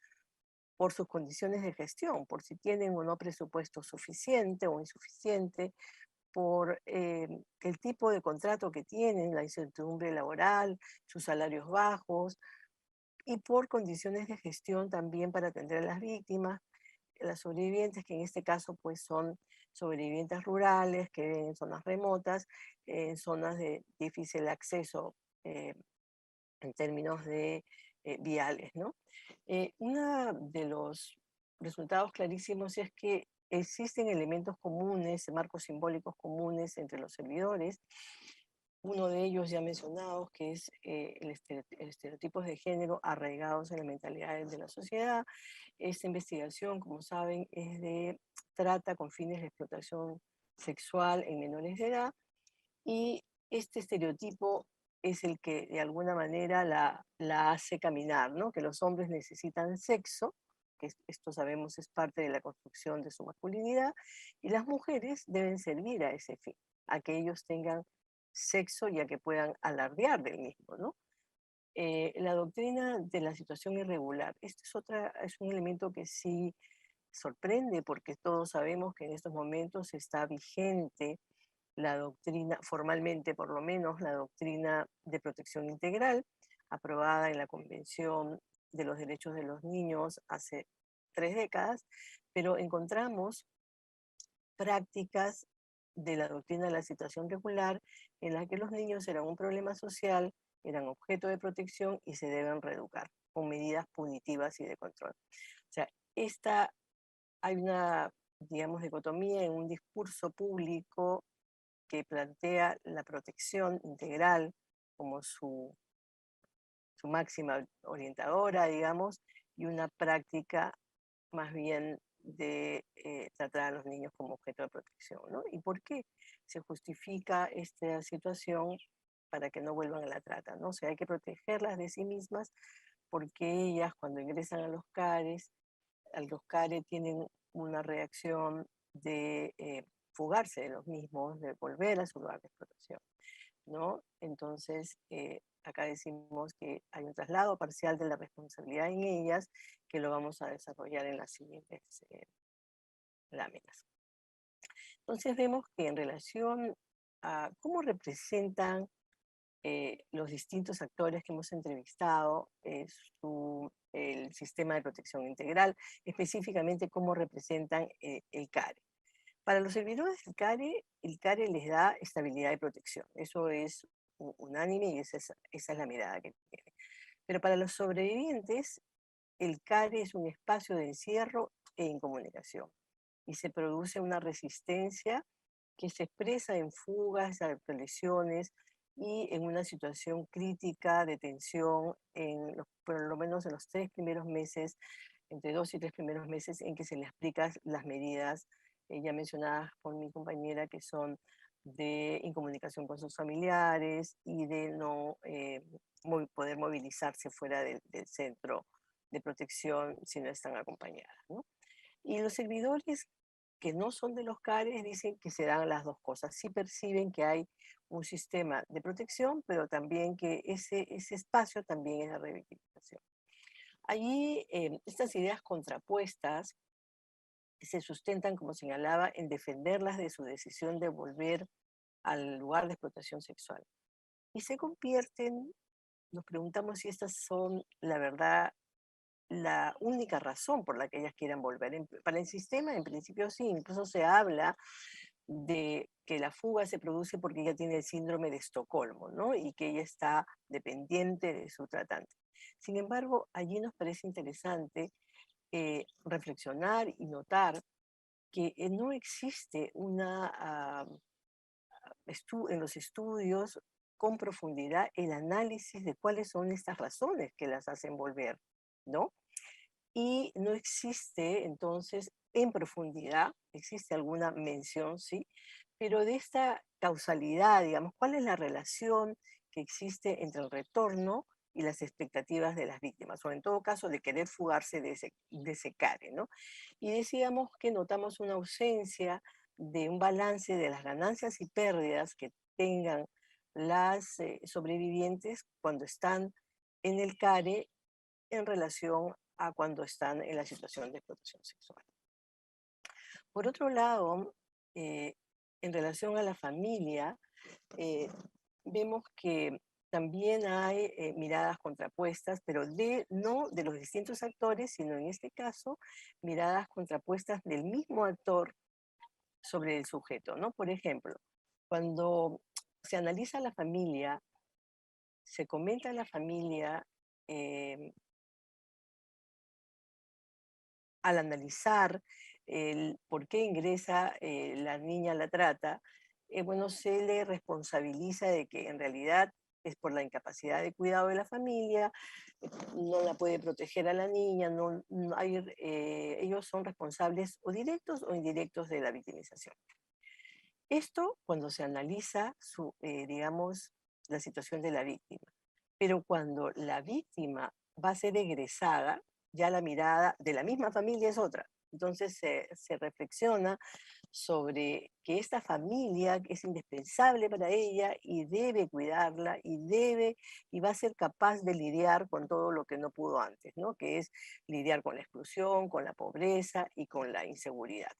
Speaker 3: por sus condiciones de gestión, por si tienen o no presupuesto suficiente o insuficiente, por el tipo de contrato que tienen, la incertidumbre laboral, sus salarios bajos, y por condiciones de gestión también para atender a las víctimas, las sobrevivientes, que en este caso pues son sobrevivientes rurales, que viven en zonas remotas, en zonas de difícil acceso en términos de viales, ¿no? Uno de los resultados clarísimos es que existen elementos comunes, marcos simbólicos comunes entre los servidores. Uno de ellos ya mencionados, que es el estereotipos de género arraigados en la mentalidad de la sociedad. Esta investigación, como saben, es de trata con fines de explotación sexual en menores de edad, y este estereotipo es el que de alguna manera la hace caminar, ¿no? Que los hombres necesitan sexo, que esto sabemos es parte de la construcción de su masculinidad, y las mujeres deben servir a ese fin, a que ellos tengan sexo y a que puedan alardear del mismo, ¿no? La doctrina de la situación irregular, este es un elemento que sí sorprende porque todos sabemos que en estos momentos está vigente la doctrina, formalmente por lo menos, la doctrina de protección integral, aprobada en la Convención de los Derechos de los Niños hace 3 décadas, pero encontramos prácticas de la doctrina de la situación regular en la que los niños eran un problema social, eran objeto de protección y se deben reeducar con medidas punitivas y de control. O sea, hay una, digamos, dicotomía en un discurso público que plantea la protección integral como su máxima orientadora, digamos, y una práctica más bien de tratar a los niños como objeto de protección, ¿no? ¿Y por qué se justifica esta situación para que no vuelvan a la trata, ¿no? O sea, hay que protegerlas de sí mismas porque ellas cuando ingresan a los CARE tienen una reacción de fugarse de los mismos, de volver a su lugar de explotación, ¿no? Entonces, acá decimos que hay un traslado parcial de la responsabilidad en ellas, que lo vamos a desarrollar en las siguientes láminas. Entonces vemos que en relación a cómo representan los distintos actores que hemos entrevistado el sistema de protección integral, específicamente cómo representan el CARE. Para los servidores del el CARE les da estabilidad y protección. Eso es unánime y esa es la mirada que tiene. Pero para los sobrevivientes, el CARE es un espacio de encierro e incomunicación. Y se produce una resistencia que se expresa en fugas, lesiones y en una situación crítica de tensión, por lo menos en los 3 primeros meses, entre 2 y 3 primeros meses en que se les aplican las medidas ya mencionadas por mi compañera, que son de incomunicación con sus familiares y de no poder movilizarse fuera del centro de protección si no están acompañadas, ¿no? Y los servidores que no son de los CARES dicen que se dan las dos cosas. Sí perciben que hay un sistema de protección, pero también que ese espacio también es de revictimización. Allí estas ideas contrapuestas se sustentan, como señalaba, en defenderlas de su decisión de volver al lugar de explotación sexual. Y se convierten, nos preguntamos si estas son la verdad, la única razón por la que ellas quieran volver. Para el sistema, en principio sí, incluso se habla de que la fuga se produce porque ella tiene el síndrome de Estocolmo, ¿no? Y que ella está dependiente de su tratante. Sin embargo, allí nos parece interesante reflexionar y notar que no existe en los estudios con profundidad el análisis de cuáles son estas razones que las hacen volver, ¿no? Y no existe entonces en profundidad, existe alguna mención, sí, pero de esta causalidad, digamos, ¿cuál es la relación que existe entre el retorno y las expectativas de las víctimas, o en todo caso de querer fugarse de ese CARE, ¿no? Y decíamos que notamos una ausencia de un balance de las ganancias y pérdidas que tengan las sobrevivientes cuando están en el CARE en relación a cuando están en la situación de explotación sexual. Por otro lado, en relación a la familia, vemos que también hay miradas contrapuestas, pero no de los distintos actores, sino en este caso, miradas contrapuestas del mismo actor sobre el sujeto, ¿no? Por ejemplo, cuando se analiza la familia, se comenta la familia, al analizar el por qué ingresa la niña a la trata, bueno, se le responsabiliza de que en realidad es por la incapacidad de cuidado de la familia, no la puede proteger a la niña, ellos son responsables o directos o indirectos de la victimización. Esto cuando se analiza, digamos, la situación de la víctima. Pero cuando la víctima va a ser egresada, ya la mirada de la misma familia es otra. Entonces se reflexiona sobre que esta familia es indispensable para ella y debe cuidarla y va a ser capaz de lidiar con todo lo que no pudo antes, ¿no? Que es lidiar con la exclusión, con la pobreza y con la inseguridad,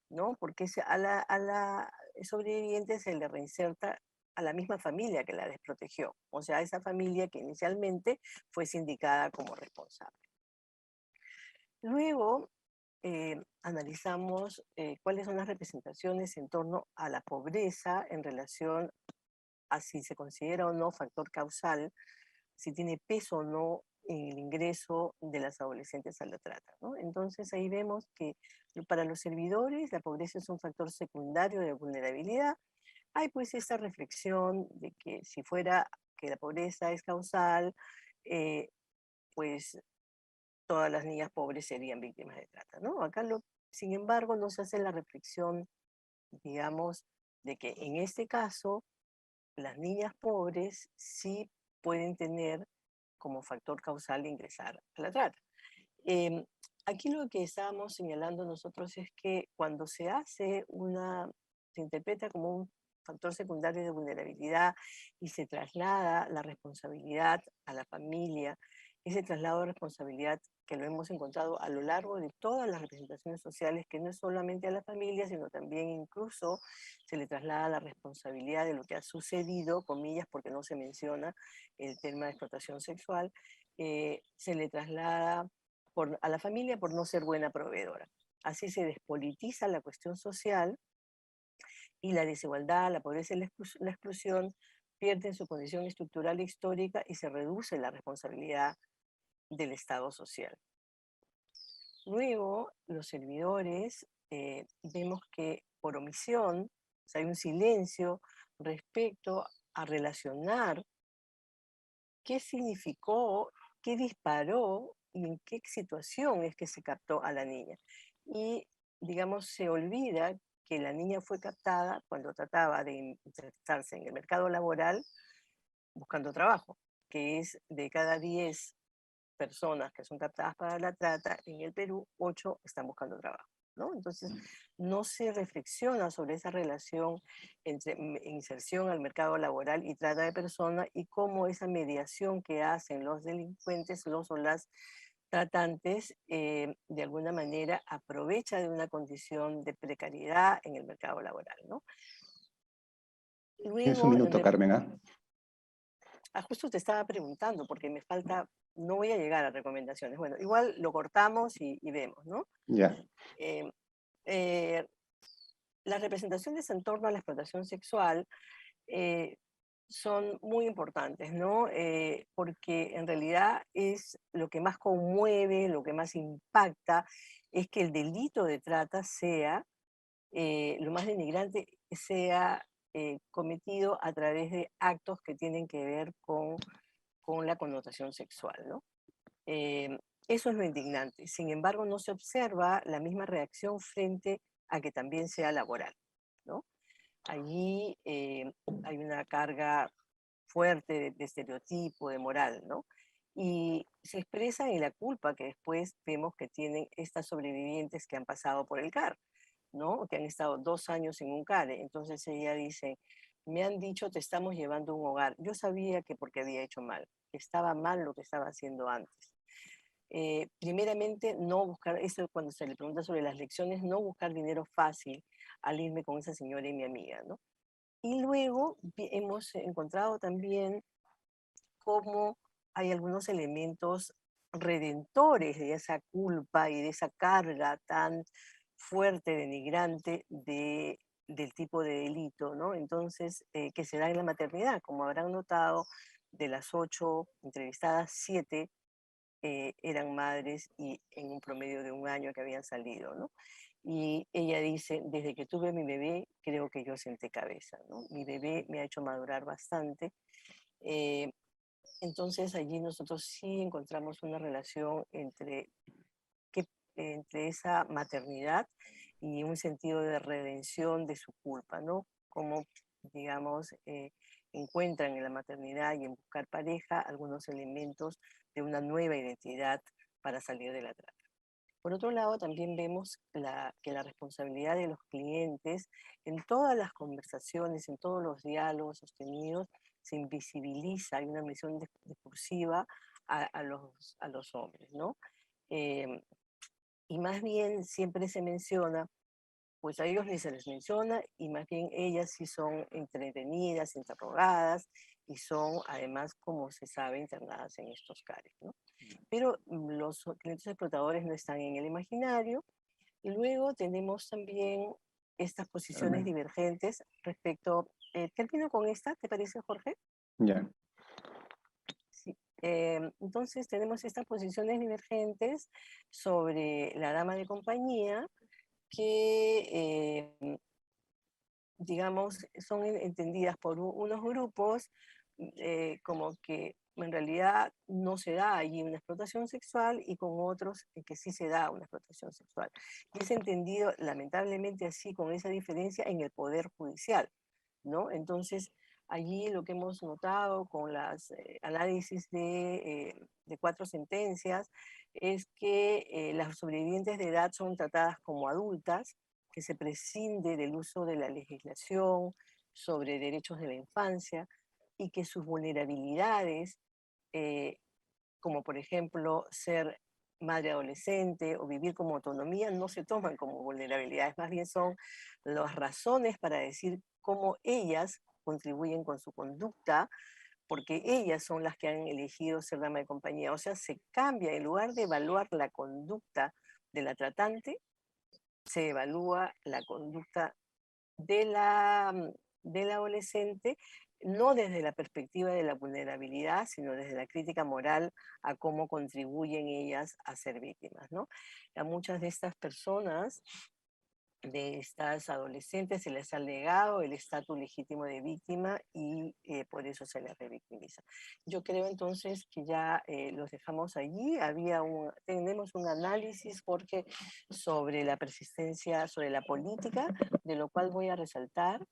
Speaker 3: ¿no? Porque a la sobreviviente se le reinserta a la misma familia que la desprotegió, o sea, a esa familia que inicialmente fue sindicada como responsable. Luego analizamos cuáles son las representaciones en torno a la pobreza en relación a si se considera o no factor causal, si tiene peso o no en el ingreso de las adolescentes a la trata, ¿no? Entonces ahí vemos que para los servidores la pobreza es un factor secundario de vulnerabilidad. Hay pues esta reflexión de que si fuera que la pobreza es causal, pues todas las niñas pobres serían víctimas de trata, ¿no? Sin embargo, no se hace la reflexión, digamos, de que en este caso las niñas pobres sí pueden tener como factor causal ingresar a la trata. Em, Aquí lo que estábamos señalando nosotros es que cuando se interpreta como un factor secundario de vulnerabilidad y se traslada la responsabilidad a la familia, ese traslado de responsabilidad que lo hemos encontrado a lo largo de todas las representaciones sociales, que no es solamente a la familia, sino también incluso se le traslada la responsabilidad de lo que ha sucedido, comillas, porque no se menciona el tema de explotación sexual, se le traslada a la familia por no ser buena proveedora. Así se despolitiza la cuestión social y la desigualdad, la pobreza y la exclusión pierden su condición estructural e histórica y se reduce la responsabilidad del Estado social. Luego, los servidores vemos que por omisión, o sea, hay un silencio respecto a relacionar qué significó, qué disparó y en qué situación es que se captó a la niña. Y, digamos, se olvida que la niña fue captada cuando trataba de insertarse en el mercado laboral buscando trabajo, que es de cada 10 personas que son captadas para la trata, en el Perú, 8 están buscando trabajo, ¿no? Entonces, no se reflexiona sobre esa relación entre inserción al mercado laboral y trata de personas y cómo esa mediación que hacen los delincuentes, los o las tratantes de alguna manera aprovecha de una condición de precariedad en el mercado laboral, ¿no?
Speaker 1: Tienes un
Speaker 3: Luego,
Speaker 1: minuto, Carmen, ¿ah?
Speaker 3: justo te estaba preguntando, porque me falta, no voy a llegar a recomendaciones. Bueno, igual lo cortamos y vemos, ¿no?
Speaker 1: Ya.
Speaker 3: Eh, eh, las representaciones en torno a la explotación sexual son muy importantes, ¿no? Porque en realidad es lo que más conmueve, lo que más impacta, es que el delito de trata sea, lo más denigrante, sea cometido a través de actos que tienen que ver con la connotación sexual, ¿no? Eh, Eso es lo indignante. Sin embargo, no se observa la misma reacción frente a que también sea laboral, ¿no? Allí hay una carga fuerte de estereotipo, de moral, ¿no? Y se expresa en la culpa que después vemos que tienen estas sobrevivientes que han pasado por el CAR, ¿no? Que han estado 2 años en un CAR. Entonces ella dice, me han dicho te estamos llevando a un hogar. Yo sabía que porque había hecho mal, que estaba mal lo que estaba haciendo antes. Primeramente, no buscar, eso cuando se le pregunta sobre las lecciones, no buscar dinero fácil al irme con esa señora y mi amiga, ¿no? Y luego hemos encontrado también cómo hay algunos elementos redentores de esa culpa y de esa carga tan fuerte, denigrante del tipo de delito, ¿no? Entonces, que se da en la maternidad. Como habrán notado, de las 8 entrevistadas, 7 eran madres y en un promedio de un año que habían salido, ¿no? Y ella dice, desde que tuve mi bebé, creo que yo senté cabeza, ¿no? Mi bebé me ha hecho madurar bastante. Eh, entonces allí nosotros sí encontramos una relación entre esa maternidad y un sentido de redención de su culpa, ¿no? Como, digamos, encuentran en la maternidad y en buscar pareja algunos elementos de una nueva identidad para salir de la trata. Por otro lado, también vemos que la responsabilidad de los clientes en todas las conversaciones, en todos los diálogos sostenidos, se invisibiliza, hay una misión discursiva a los hombres, ¿no? Eh, y más bien siempre se menciona, pues a ellos ni se les menciona, y más bien ellas sí son entretenidas, interrogadas, y son además, como se sabe, internadas en estos CARES, ¿no? Pero los clientes explotadores no están en el imaginario. Y luego tenemos también estas posiciones divergentes respecto, termino con esta, ¿te parece, Jorge?
Speaker 1: Ya.
Speaker 3: Sí. Entonces tenemos estas posiciones divergentes sobre la dama de compañía que, digamos, son entendidas por unos grupos como que en realidad no se da allí una explotación sexual y con otros que sí se da una explotación sexual. Y es entendido lamentablemente así, con esa diferencia en el Poder Judicial, ¿no? Entonces, allí lo que hemos notado con las análisis de 4 sentencias es que las sobrevivientes de edad son tratadas como adultas, que se prescinde del uso de la legislación sobre derechos de la infancia y que sus vulnerabilidades, eh, como por ejemplo ser madre adolescente o vivir como autonomía, no se toman como vulnerabilidades, más bien son las razones para decir cómo ellas contribuyen con su conducta, porque ellas son las que han elegido ser dama de compañía. O sea, se cambia, en lugar de evaluar la conducta de la tratante, se evalúa la conducta del adolescente, no desde la perspectiva de la vulnerabilidad, sino desde la crítica moral a cómo contribuyen ellas a ser víctimas, ¿no? A muchas de estas personas, de estas adolescentes, se les ha negado el estatus legítimo de víctima y por eso se les revictimiza. Yo creo entonces que ya los dejamos allí. Tenemos un análisis, Jorge, sobre la persistencia, sobre la política, de lo cual voy a resaltar,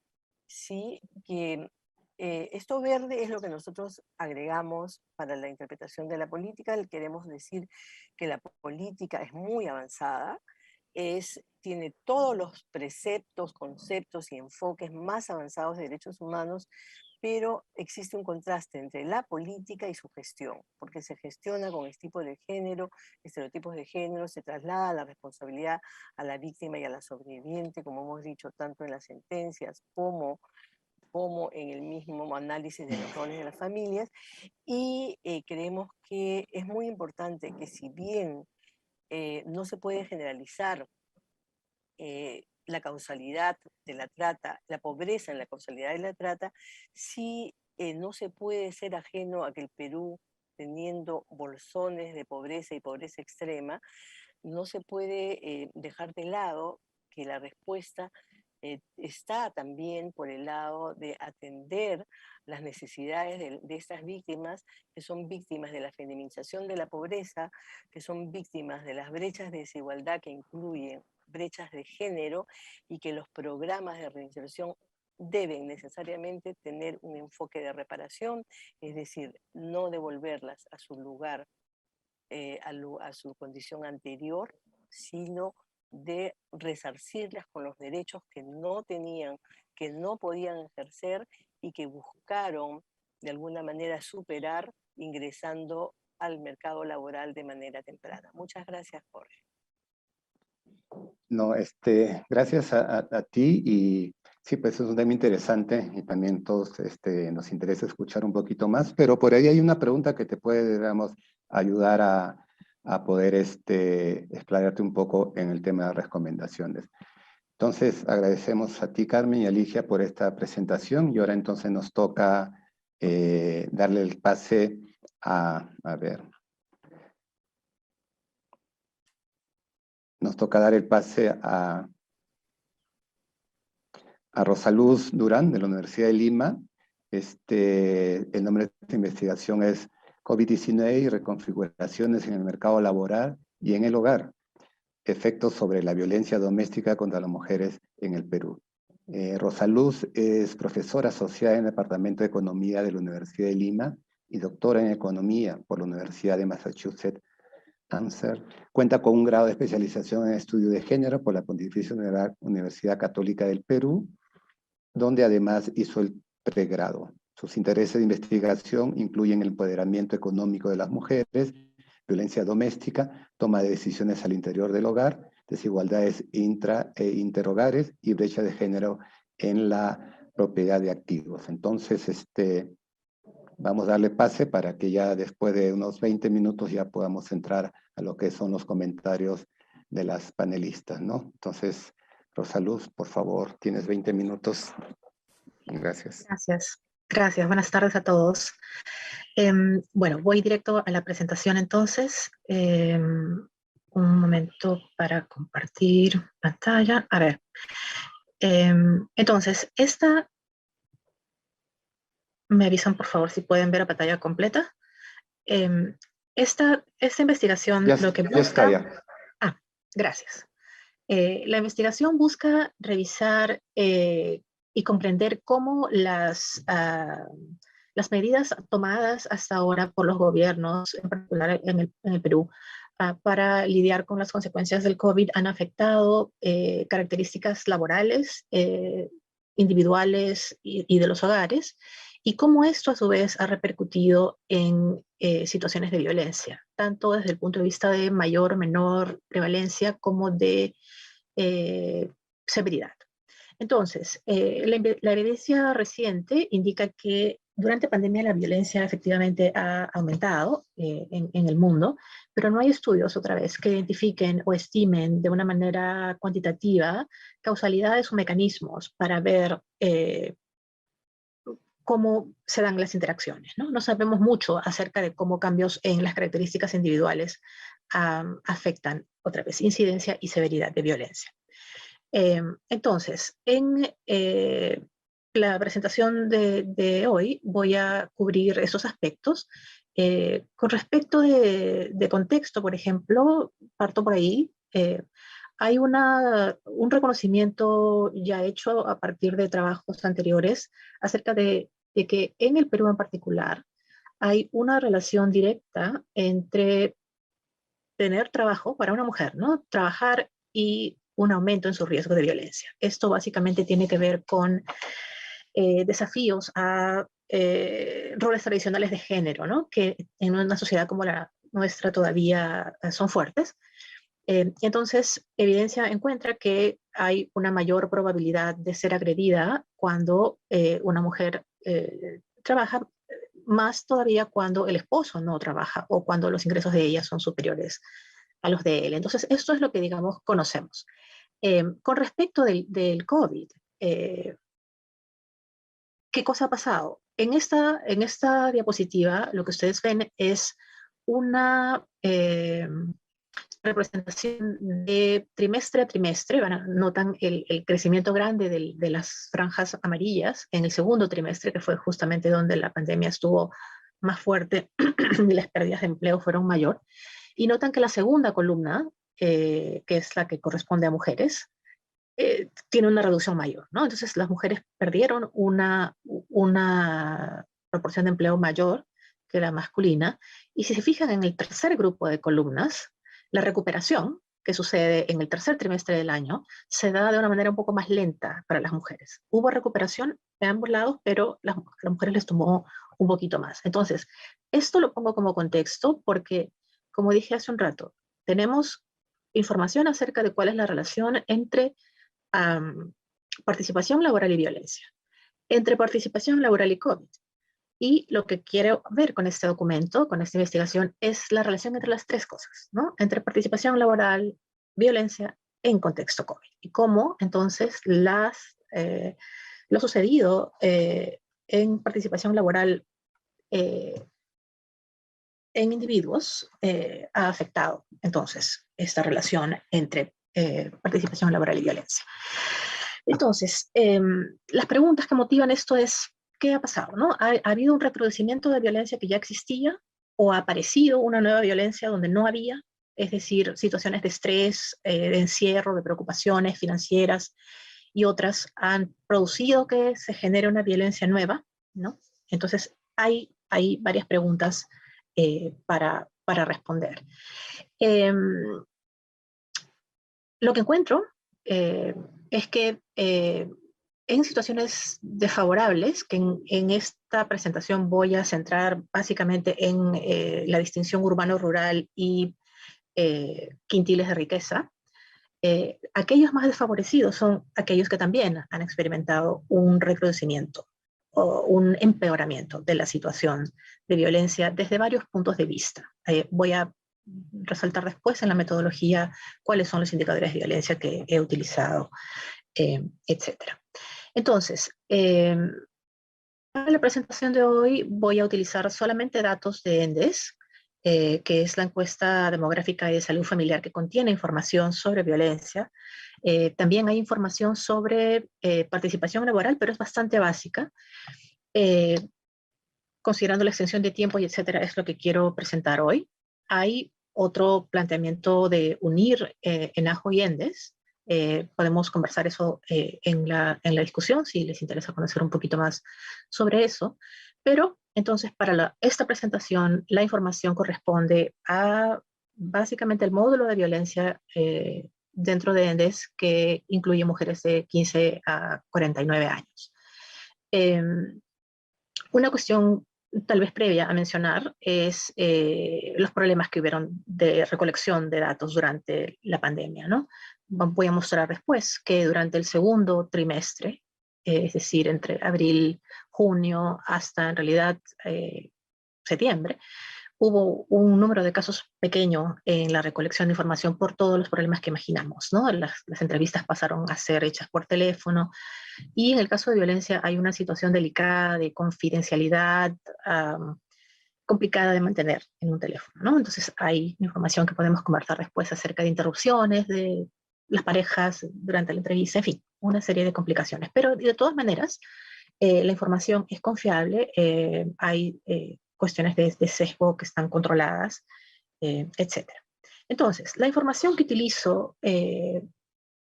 Speaker 3: sí, que esto verde es lo que nosotros agregamos para la interpretación de la política. Queremos decir que la política es muy avanzada, tiene todos los preceptos, conceptos y enfoques más avanzados de derechos humanos pero existe un contraste entre la política y su gestión, porque se gestiona con estereotipos de género, se traslada la responsabilidad a la víctima y a la sobreviviente, como hemos dicho, tanto en las sentencias como en el mismo análisis de los roles de las familias, y creemos que es muy importante que, si bien no se puede generalizar la causalidad de la trata, la pobreza en la causalidad de la trata, sí no se puede ser ajeno a que el Perú, teniendo bolsones de pobreza y pobreza extrema, no se puede dejar de lado que la respuesta está también por el lado de atender las necesidades de estas víctimas, que son víctimas de la feminización de la pobreza, que son víctimas de las brechas de desigualdad que incluyen brechas de género, y que los programas de reinserción deben necesariamente tener un enfoque de reparación, es decir, no devolverlas a su lugar, a su condición anterior, sino de resarcirlas con los derechos que no tenían, que no podían ejercer y que buscaron de alguna manera superar ingresando al mercado laboral de manera temprana. Muchas gracias, Jorge.
Speaker 1: No, gracias a ti, y sí, pues es un tema interesante y también todos nos interesa escuchar un poquito más, pero por ahí hay una pregunta que te puede, digamos, ayudar a poder explayarte un poco en el tema de recomendaciones. Entonces, agradecemos a ti, Carmen, y a Ligia por esta presentación, y ahora entonces nos toca darle el pase a ver. Nos toca dar el pase a Rosaluz Durán, de la Universidad de Lima. El nombre de esta investigación es COVID-19 y reconfiguraciones en el mercado laboral y en el hogar. Efectos sobre la violencia doméstica contra las mujeres en el Perú. Rosaluz es profesora asociada en el Departamento de Economía de la Universidad de Lima y doctora en Economía por la Universidad de Massachusetts Amherst. Cuenta con un grado de especialización en estudio de género por la Pontificia Universidad Católica del Perú, donde además hizo el pregrado. Sus intereses de investigación incluyen el empoderamiento económico de las mujeres, violencia doméstica, toma de decisiones al interior del hogar, desigualdades intra e interhogares y brecha de género en la propiedad de activos. Entonces, vamos a darle pase para que ya después de unos 20 minutos ya podamos entrar a lo que son los comentarios de las panelistas, ¿no? Entonces, Rosaluz, por favor, tienes 20 minutos. Gracias.
Speaker 5: Gracias. Buenas tardes a todos. Bueno, voy directo a la presentación entonces. Un momento para compartir pantalla. A ver. Entonces, me avisan por favor si pueden ver la pantalla completa. Esta investigación lo que busca...
Speaker 1: Ya está, ya.
Speaker 5: Gracias. La investigación busca revisar y comprender cómo las medidas tomadas hasta ahora por los gobiernos, en particular en el Perú, para lidiar con las consecuencias del COVID han afectado características laborales, individuales y de los hogares, y cómo esto a su vez ha repercutido en situaciones de violencia, tanto desde el punto de vista de mayor o menor prevalencia como de severidad. Entonces, la evidencia reciente indica que durante pandemia la violencia efectivamente ha aumentado en el mundo, pero no hay estudios, otra vez, que identifiquen o estimen de una manera cuantitativa causalidades o mecanismos para ver cómo se dan las interacciones, ¿no? No sabemos mucho acerca de cómo cambios en las características individuales afectan, otra vez, incidencia y severidad de violencia. Entonces, en la presentación de hoy voy a cubrir esos aspectos. Con respecto de contexto, por ejemplo, parto por ahí. Hay un reconocimiento ya hecho a partir de trabajos anteriores acerca de que en el Perú en particular hay una relación directa entre tener trabajo para una mujer, ¿no? Trabajar y un aumento en su riesgo de violencia. Esto básicamente tiene que ver con desafíos a roles tradicionales de género, ¿no? Que en una sociedad como la nuestra todavía son fuertes. Y entonces, evidencia encuentra que hay una mayor probabilidad de ser agredida cuando una mujer trabaja, más todavía cuando el esposo no trabaja o cuando los ingresos de ella son superiores a los de él. Entonces, esto es lo que, digamos, conocemos. Con respecto del COVID, ¿qué cosa ha pasado? En esta diapositiva, lo que ustedes ven es una representación de trimestre a trimestre. Notan el crecimiento grande de las franjas amarillas en el segundo trimestre, que fue justamente donde la pandemia estuvo más fuerte y las pérdidas de empleo fueron mayor. Y notan que la segunda columna, que es la que corresponde a mujeres, tiene una reducción mayor, ¿no? Entonces las mujeres perdieron una proporción de empleo mayor que la masculina. Y si se fijan en el tercer grupo de columnas, la recuperación que sucede en el tercer trimestre del año se da de una manera un poco más lenta para las mujeres. Hubo recuperación de ambos lados, pero las mujeres les tomó un poquito más. Entonces, esto lo pongo como contexto porque, como dije hace un rato, tenemos información acerca de cuál es la relación entre participación laboral y violencia, entre participación laboral y COVID. Y lo que quiero ver con este documento, con esta investigación, es la relación entre las tres cosas, ¿no? Entre participación laboral, violencia en contexto COVID. Y cómo, entonces, lo sucedido en participación laboral en individuos ha afectado, entonces, esta relación entre participación laboral y violencia. Entonces, las preguntas que motivan esto es, ¿qué ha pasado? ¿No? ¿Ha habido un recrudecimiento de violencia que ya existía o ha aparecido una nueva violencia donde no había? Es decir, situaciones de estrés, de encierro, de preocupaciones financieras y otras han producido que se genere una violencia nueva, ¿no? Entonces, hay varias preguntas para responder. Lo que encuentro es que en situaciones desfavorables, que en esta presentación voy a centrar básicamente en la distinción urbano-rural y quintiles de riqueza, aquellos más desfavorecidos son aquellos que también han experimentado un recrudecimiento o un empeoramiento de la situación de violencia desde varios puntos de vista. Voy a resaltar después en la metodología cuáles son los indicadores de violencia que he utilizado, etc. Entonces, para la presentación de hoy voy a utilizar solamente datos de ENDES, que es la encuesta demográfica y de salud familiar que contiene información sobre violencia. También hay información sobre participación laboral, pero es bastante básica. Considerando la extensión de tiempo y etcétera, es lo que quiero presentar hoy. Hay otro planteamiento de unir ENAJO y ENDES. Podemos conversar eso en la discusión, si les interesa conocer un poquito más sobre eso. Pero entonces, para esta presentación, la información corresponde a básicamente el módulo de violencia dentro de ENDES, que incluye mujeres de 15 a 49 años. Una cuestión tal vez previa a mencionar es los problemas que hubieron de recolección de datos durante la pandemia, ¿no? Voy a mostrar después que durante el segundo trimestre, es decir, entre abril, junio, hasta en realidad septiembre, hubo un número de casos pequeño en la recolección de información por todos los problemas que imaginamos, ¿no? Las entrevistas pasaron a ser hechas por teléfono, y en el caso de violencia hay una situación delicada de confidencialidad complicada de mantener en un teléfono, ¿no? Entonces hay información que podemos conversar después acerca de interrupciones de las parejas durante la entrevista, en fin, una serie de complicaciones. Pero de todas maneras, la información es confiable, hay cuestiones de sesgo que están controladas, etc. Entonces, la información que utilizo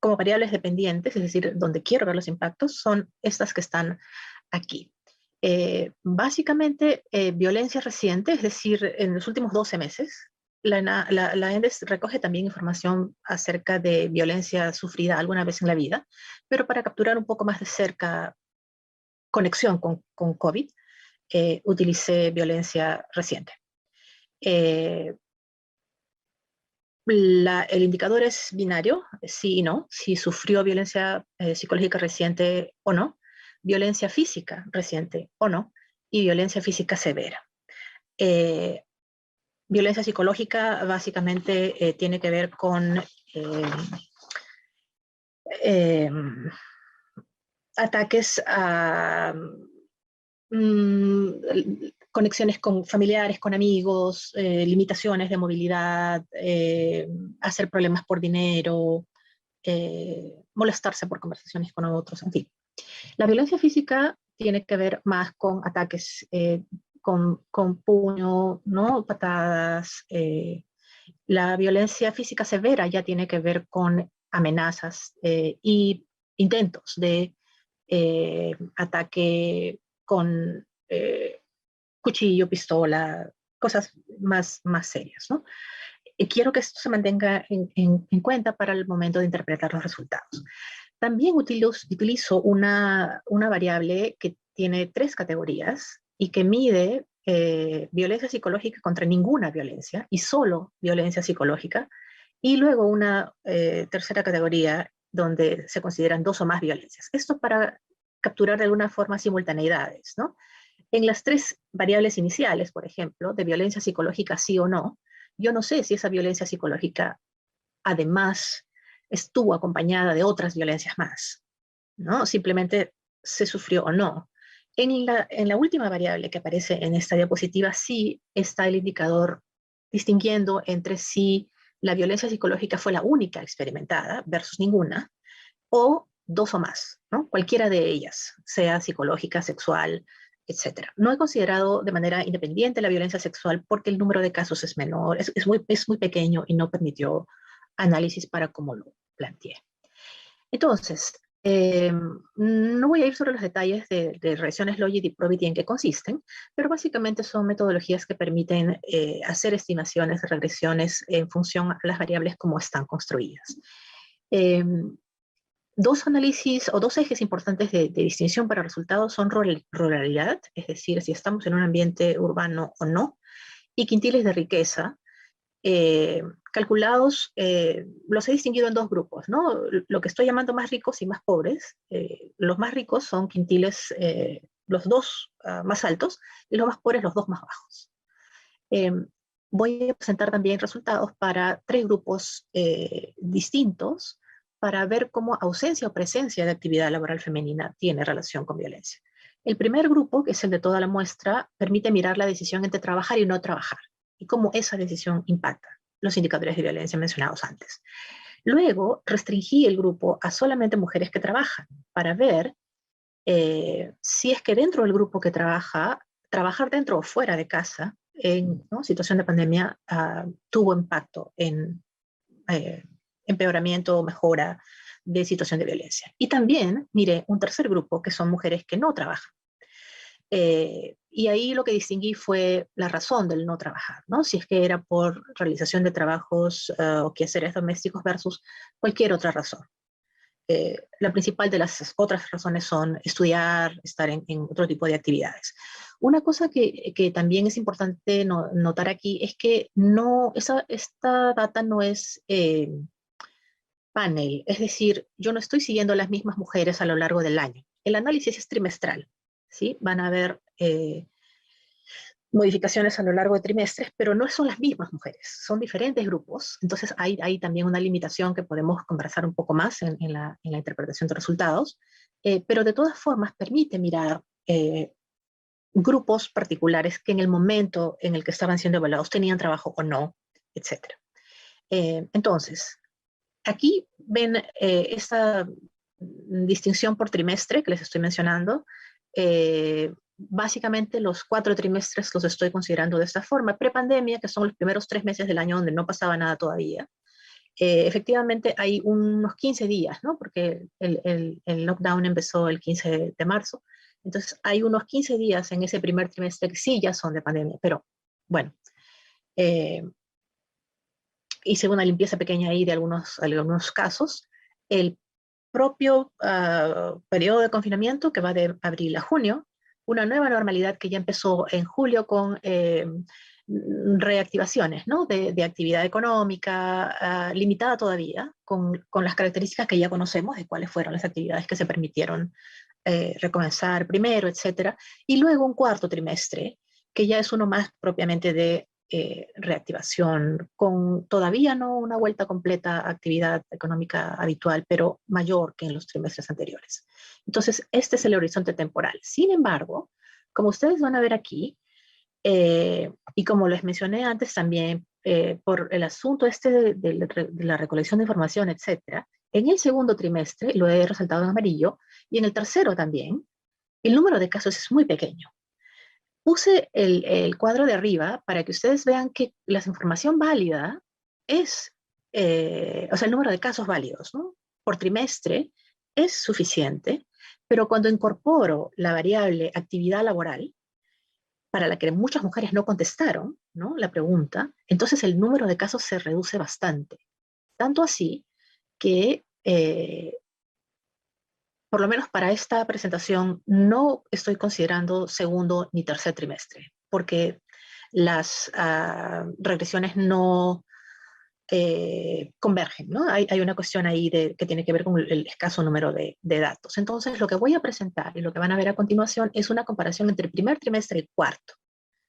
Speaker 5: como variables dependientes, es decir, donde quiero ver los impactos, son estas que están aquí. Básicamente, violencia reciente, es decir, en los últimos 12 meses, la ENDES recoge también información acerca de violencia sufrida alguna vez en la vida, pero para capturar un poco más de cerca conexión con COVID, utilicé violencia reciente. El indicador es binario, sí y no, si sufrió violencia psicológica reciente o no, violencia física reciente o no, y violencia física severa. Violencia psicológica básicamente tiene que ver con ataques a conexiones con familiares, con amigos, limitaciones de movilidad, hacer problemas por dinero, molestarse por conversaciones con otros, en fin. La violencia física tiene que ver más con ataques con puño, ¿no? Patadas. La violencia física severa ya tiene que ver con amenazas y intentos de ataque con cuchillo, pistola, cosas más serias, ¿no? Quiero que esto se mantenga en cuenta para el momento de interpretar los resultados. También utilizo una variable que tiene 3 categorías y que mide violencia psicológica contra ninguna violencia y solo violencia psicológica, y luego una tercera categoría donde se consideran 2 o más violencias. Esto para capturar de alguna forma simultaneidades, ¿no? En las 3 variables iniciales, por ejemplo, de violencia psicológica sí o no, yo no sé si esa violencia psicológica además estuvo acompañada de otras violencias más, ¿no? Simplemente se sufrió o no. En la última variable que aparece en esta diapositiva sí está el indicador distinguiendo entre si la violencia psicológica fue la única experimentada versus ninguna, o 2 o más, ¿no? Cualquiera de ellas, sea psicológica, sexual, etc. No he considerado de manera independiente la violencia sexual porque el número de casos es menor, es muy pequeño y no permitió análisis para cómo lo planteé. Entonces, no voy a ir sobre los detalles de regresiones logit y probity en qué consisten, pero básicamente son metodologías que permiten hacer estimaciones de regresiones en función a las variables como están construidas. 2 análisis o 2 ejes importantes de distinción para resultados son ruralidad, es decir, si estamos en un ambiente urbano o no, y quintiles de riqueza, calculados, los he distinguido en 2 grupos, ¿no? Lo que estoy llamando más ricos y más pobres. Los más ricos son quintiles, los 2 más altos, y los más pobres los 2 más bajos. Voy a presentar también resultados para 3 grupos distintos para ver cómo ausencia o presencia de actividad laboral femenina tiene relación con violencia. El primer grupo, que es el de toda la muestra, permite mirar la decisión entre trabajar y no trabajar, y cómo esa decisión impacta los indicadores de violencia mencionados antes. Luego, restringí el grupo a solamente mujeres que trabajan, para ver si es que dentro del grupo que trabaja, trabajar dentro o fuera de casa, en situación de pandemia, tuvo impacto en empeoramiento o mejora de situación de violencia. Y también miré un tercer grupo, que son mujeres que no trabajan. Y ahí lo que distinguí fue la razón del no trabajar, ¿no? Si es que era por realización de trabajos o quehaceres domésticos versus cualquier otra razón. La principal de las otras razones son estudiar, estar en otro tipo de actividades. Una cosa que también es importante notar aquí es que esta data no es panel, es decir, yo no estoy siguiendo a las mismas mujeres a lo largo del año. El análisis es trimestral, ¿sí? Van a haber modificaciones a lo largo de trimestres, pero no son las mismas mujeres, son diferentes grupos. Entonces hay también una limitación que podemos conversar un poco más en la interpretación de resultados, pero de todas formas permite mirar grupos particulares que en el momento en el que estaban siendo evaluados tenían trabajo o no, etc. Entonces, aquí ven esta distinción por trimestre que les estoy mencionando. Básicamente los 4 trimestres los estoy considerando de esta forma. Prepandemia, que son los primeros 3 meses del año donde no pasaba nada todavía. Efectivamente hay unos 15 días, ¿no? Porque el lockdown empezó el 15 de marzo. Entonces hay unos 15 días en ese primer trimestre que sí ya son de pandemia, pero bueno. Hice una limpieza pequeña ahí de algunos casos. El propio periodo de confinamiento que va de abril a junio, una nueva normalidad que ya empezó en julio con reactivaciones, ¿no? de actividad económica, limitada todavía, con las características que ya conocemos de cuáles fueron las actividades que se permitieron recomenzar primero, etcétera, y luego un cuarto trimestre, que ya es uno más propiamente de reactivación, con todavía no una vuelta completa a actividad económica habitual, pero mayor que en los trimestres anteriores. Entonces, este es el horizonte temporal. Sin embargo, como ustedes van a ver aquí, y como les mencioné antes también, por el asunto de la recolección de información, etcétera, en el segundo trimestre, lo he resaltado en amarillo, y en el tercero también, el número de casos es muy pequeño. Puse el cuadro de arriba para que ustedes vean que la información válida es, o sea, el número de casos válidos, ¿no? Por trimestre es suficiente, pero cuando incorporo la variable actividad laboral, para la que muchas mujeres no contestaron, ¿no? La pregunta, entonces el número de casos se reduce bastante. Tanto así que por lo menos para esta presentación, no estoy considerando segundo ni tercer trimestre, porque las regresiones no convergen, ¿no? Hay una cuestión ahí que tiene que ver con el escaso número de datos. Entonces, lo que voy a presentar y lo que van a ver a continuación es una comparación entre el primer trimestre y cuarto,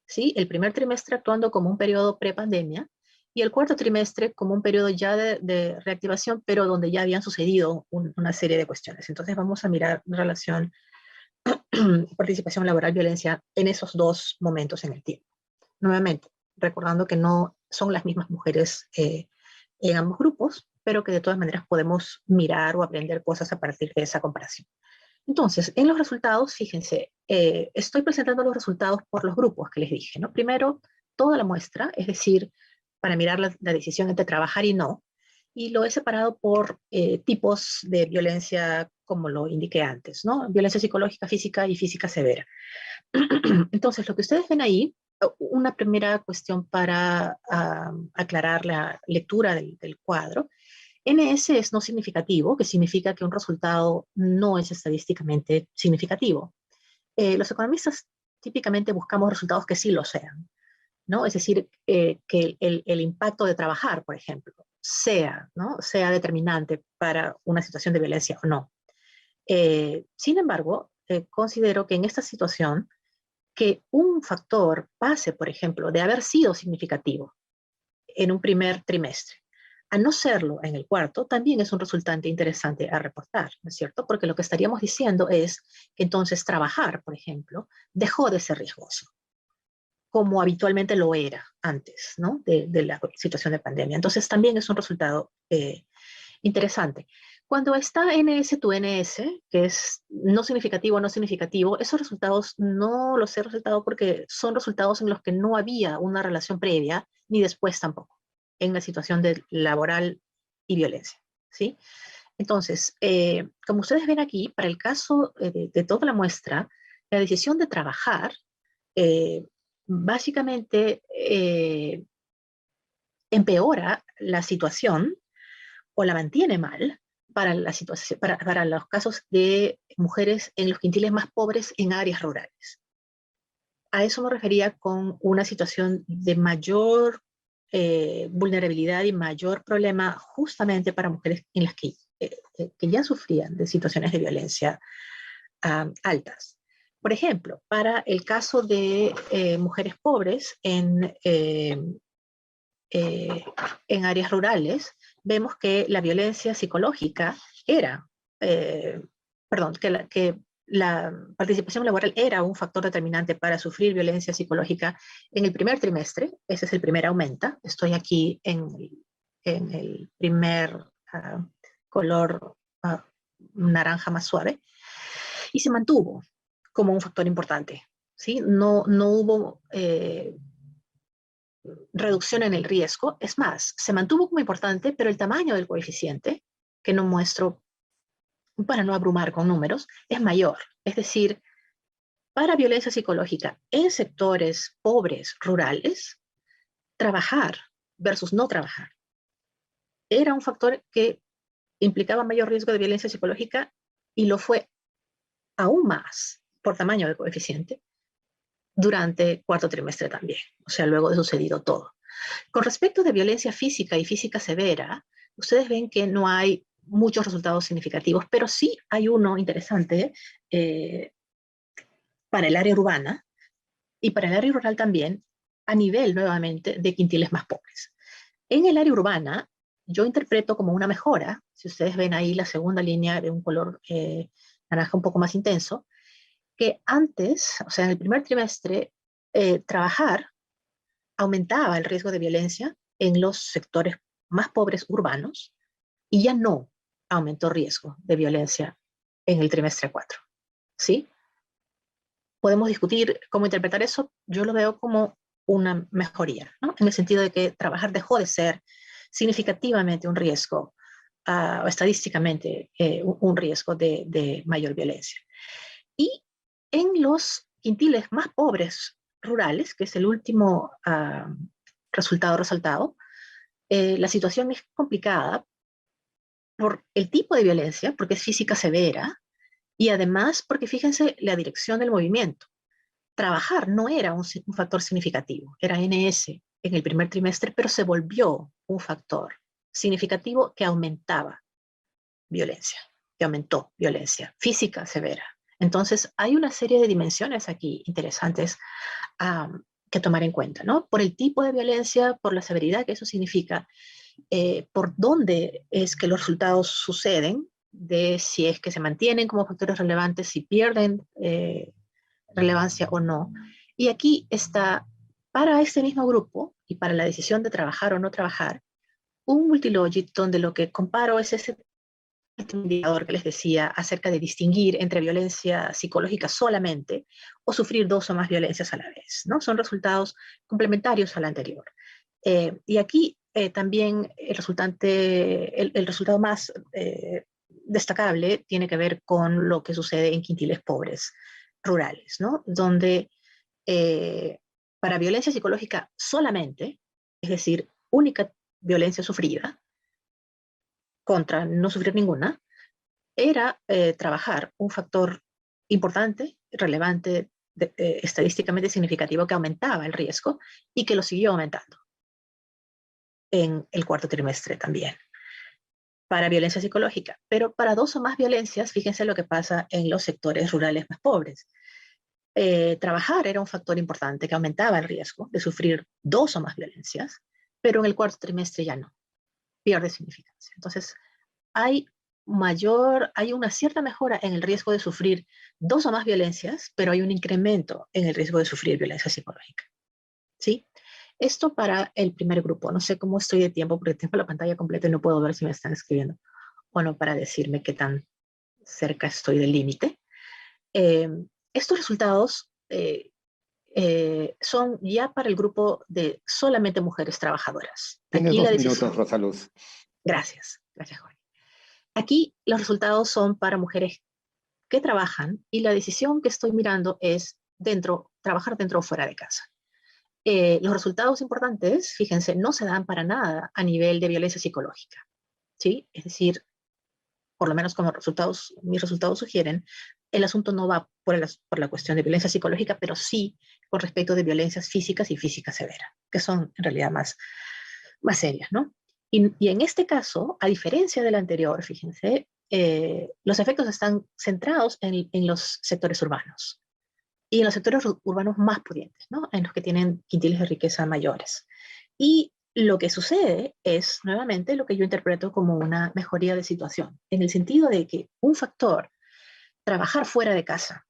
Speaker 5: ¿sí? El primer trimestre actuando como un periodo prepandemia, y el cuarto trimestre como un periodo ya de reactivación, pero donde ya habían sucedido una serie de cuestiones. Entonces vamos a mirar relación participación laboral, violencia en esos dos momentos en el tiempo. Nuevamente, recordando que no son las mismas mujeres en ambos grupos, pero que de todas maneras podemos mirar o aprender cosas a partir de esa comparación. Entonces, en los resultados, fíjense, estoy presentando los resultados por los grupos que les dije, ¿no? Primero, toda la muestra, es decir, para mirar la decisión entre trabajar y no, y lo he separado por tipos de violencia, como lo indiqué antes, ¿no? Violencia psicológica, física y física severa. Entonces, lo que ustedes ven ahí, una primera cuestión para aclarar la lectura del cuadro, NS es no significativo, que significa que un resultado no es estadísticamente significativo. Los economistas típicamente buscamos resultados que sí lo sean, ¿no? Es decir, que el impacto de trabajar, por ejemplo, ¿no? sea determinante para una situación de violencia o no. Sin embargo, considero que en esta situación, que un factor pase, por ejemplo, de haber sido significativo en un primer trimestre a no serlo en el cuarto, también es un resultante interesante a reportar, ¿no es cierto? Porque lo que estaríamos diciendo es que entonces trabajar, por ejemplo, dejó de ser riesgoso, como habitualmente lo era antes, ¿no? de la situación de pandemia. Entonces también es un resultado interesante. Cuando está NS to NS, que es no significativo, no significativo, esos resultados no los he resaltado porque son resultados en los que no había una relación previa, ni después tampoco, en la situación de laboral y violencia, ¿sí? Entonces, como ustedes ven aquí, para el caso de toda la muestra, la decisión de trabajar básicamente empeora la situación o la mantiene mal para los casos de mujeres en los quintiles más pobres en áreas rurales. A eso me refería con una situación de mayor vulnerabilidad y mayor problema justamente para mujeres en las que ya sufrían de situaciones de violencia altas. Por ejemplo, para el caso de mujeres pobres en áreas rurales, vemos que la violencia psicológica era, que la participación laboral era un factor determinante para sufrir violencia psicológica en el primer trimestre. Ese es el primer aumenta. Estoy aquí en el primer color naranja más suave. Y se mantuvo como un factor importante, ¿sí? No hubo reducción en el riesgo. Es más, se mantuvo como importante, pero el tamaño del coeficiente, que no muestro para no abrumar con números, es mayor. Es decir, para violencia psicológica en sectores pobres, rurales, trabajar versus no trabajar era un factor que implicaba mayor riesgo de violencia psicológica y lo fue aún más por tamaño de coeficiente durante el cuarto trimestre también, o sea, luego de sucedido todo. Con respecto de violencia física y física severa, ustedes ven que no hay muchos resultados significativos, pero sí hay uno interesante para el área urbana y para el área rural también, a nivel nuevamente de quintiles más pobres. En el área urbana, yo interpreto como una mejora, si ustedes ven ahí la segunda línea de un color naranja un poco más intenso, que antes, o sea, en el primer trimestre, trabajar aumentaba el riesgo de violencia en los sectores más pobres urbanos y ya no aumentó riesgo de violencia en el trimestre 4. ¿Sí? Podemos discutir cómo interpretar eso. Yo lo veo como una mejoría, ¿no? En el sentido de que trabajar dejó de ser significativamente un riesgo, o estadísticamente un riesgo de mayor violencia. Y en los quintiles más pobres rurales, que es el último resultado resaltado, la situación es complicada por el tipo de violencia, porque es física severa, y además porque fíjense la dirección del movimiento. Trabajar no era un factor significativo, era NS en el primer trimestre, pero se volvió un factor significativo que aumentaba violencia, que aumentó violencia física severa. Entonces, hay una serie de dimensiones aquí interesantes que tomar en cuenta, ¿no? Por el tipo de violencia, por la severidad que eso significa, por dónde es que los resultados suceden, de si es que se mantienen como factores relevantes, si pierden relevancia o no. Y aquí está, para este mismo grupo y para la decisión de trabajar o no trabajar, un multilogit donde lo que comparo es ese indicador que les decía acerca de distinguir entre violencia psicológica solamente o sufrir dos o más violencias a la vez, ¿no? Son resultados complementarios al anterior. Y aquí también el resultado más destacable tiene que ver con lo que sucede en quintiles pobres rurales, ¿no? Donde para violencia psicológica solamente, es decir, única violencia sufrida, contra no sufrir ninguna, era trabajar un factor importante, relevante, estadísticamente significativo que aumentaba el riesgo y que lo siguió aumentando en el cuarto trimestre también para violencia psicológica. Pero para dos o más violencias, fíjense lo que pasa en los sectores rurales más pobres. Trabajar era un factor importante que aumentaba el riesgo de sufrir dos o más violencias, pero en el cuarto trimestre ya no, pierde significancia. Entonces, hay una cierta mejora en el riesgo de sufrir dos o más violencias, pero hay un incremento en el riesgo de sufrir violencia psicológica. ¿Sí? Esto para el primer grupo. No sé cómo estoy de tiempo porque tengo la pantalla completa y no puedo ver si me están escribiendo o no para decirme qué tan cerca estoy del límite. Estos resultados son ya para el grupo de solamente mujeres trabajadoras.
Speaker 1: Tienes
Speaker 5: Aquí
Speaker 1: 2 minutos, Rosaluz.
Speaker 5: Gracias, Jorge. Aquí los resultados son para mujeres que trabajan y la decisión que estoy mirando es trabajar dentro o fuera de casa. Los resultados importantes, fíjense, no se dan para nada a nivel de violencia psicológica, ¿sí? Es decir, por lo menos como mis resultados sugieren, el asunto no va por la cuestión de violencia psicológica, pero sí con respecto de violencias físicas y física severa, que son en realidad más serias, ¿no? Y en este caso, a diferencia del anterior, fíjense, los efectos están centrados en los sectores urbanos y en los sectores urbanos más pudientes, ¿no? En los que tienen quintiles de riqueza mayores. Y lo que sucede es, nuevamente, lo que yo interpreto como una mejoría de situación, en el sentido de que un factor, trabajar fuera de casa,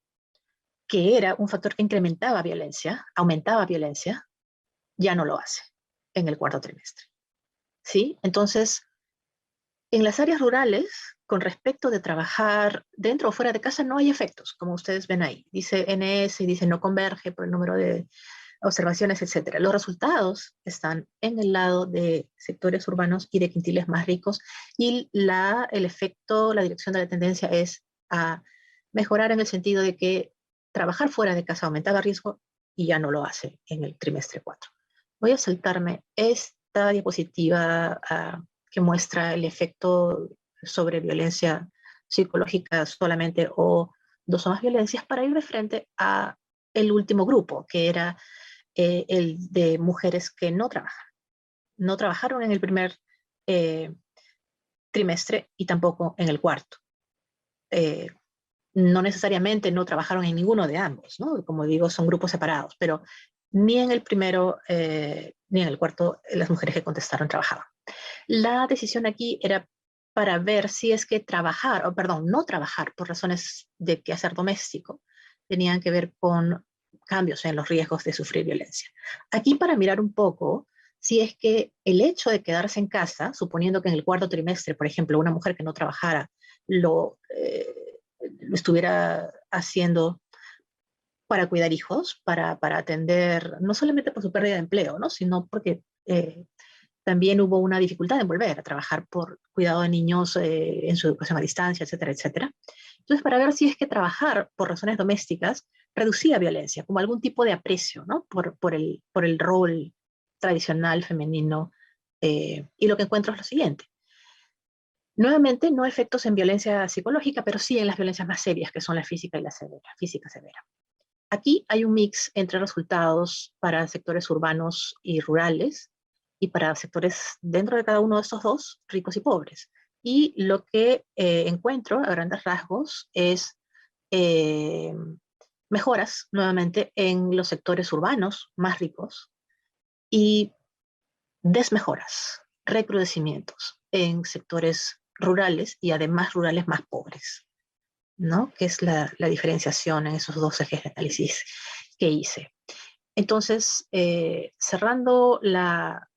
Speaker 5: que era un factor que incrementaba violencia, aumentaba violencia, ya no lo hace en el cuarto trimestre. ¿Sí? Entonces, en las áreas rurales, con respecto de trabajar dentro o fuera de casa, no hay efectos, como ustedes ven ahí. Dice NS y dice no converge por el número de observaciones, etc. Los resultados están en el lado de sectores urbanos y de quintiles más ricos y el efecto, la dirección de la tendencia es a mejorar en el sentido de que trabajar fuera de casa aumentaba riesgo y ya no lo hace en el trimestre 4. Voy a saltarme esta diapositiva que muestra el efecto sobre violencia psicológica solamente o dos o más violencias, para ir de frente a el último grupo, que era el de mujeres que no trabajan. No trabajaron en el primer trimestre y tampoco en el cuarto. No necesariamente no trabajaron en ninguno de ambos, ¿no? Como digo, son grupos separados, pero ni en el primero ni en el cuarto las mujeres que contestaron trabajaban. La decisión aquí era para ver si es que trabajar, o perdón, no trabajar por razones de quehacer doméstico, tenían que ver con cambios en los riesgos de sufrir violencia. Aquí para mirar un poco si es que el hecho de quedarse en casa, suponiendo que en el cuarto trimestre, por ejemplo, una mujer que no trabajara lo estuviera haciendo para cuidar hijos, para atender, no solamente por su pérdida de empleo, ¿no? Sino porque también hubo una dificultad en volver a trabajar por cuidado de niños en su educación a distancia, etcétera, etcétera. Entonces, para ver si es que trabajar por razones domésticas reducía violencia, como algún tipo de aprecio, ¿no? por el rol tradicional femenino. Y lo que encuentro es lo siguiente. Nuevamente, no efectos en violencia psicológica, pero sí en las violencias más serias, que son la física y la física severa. Aquí hay un mix entre resultados para sectores urbanos y rurales y para sectores dentro de cada uno de estos dos, ricos y pobres. Y lo que encuentro a grandes rasgos es mejoras nuevamente en los sectores urbanos más ricos y desmejoras, recrudecimientos en sectores rurales y además rurales más pobres, ¿no? Que es la diferenciación en esos dos ejes de análisis que hice. Entonces, cerrando la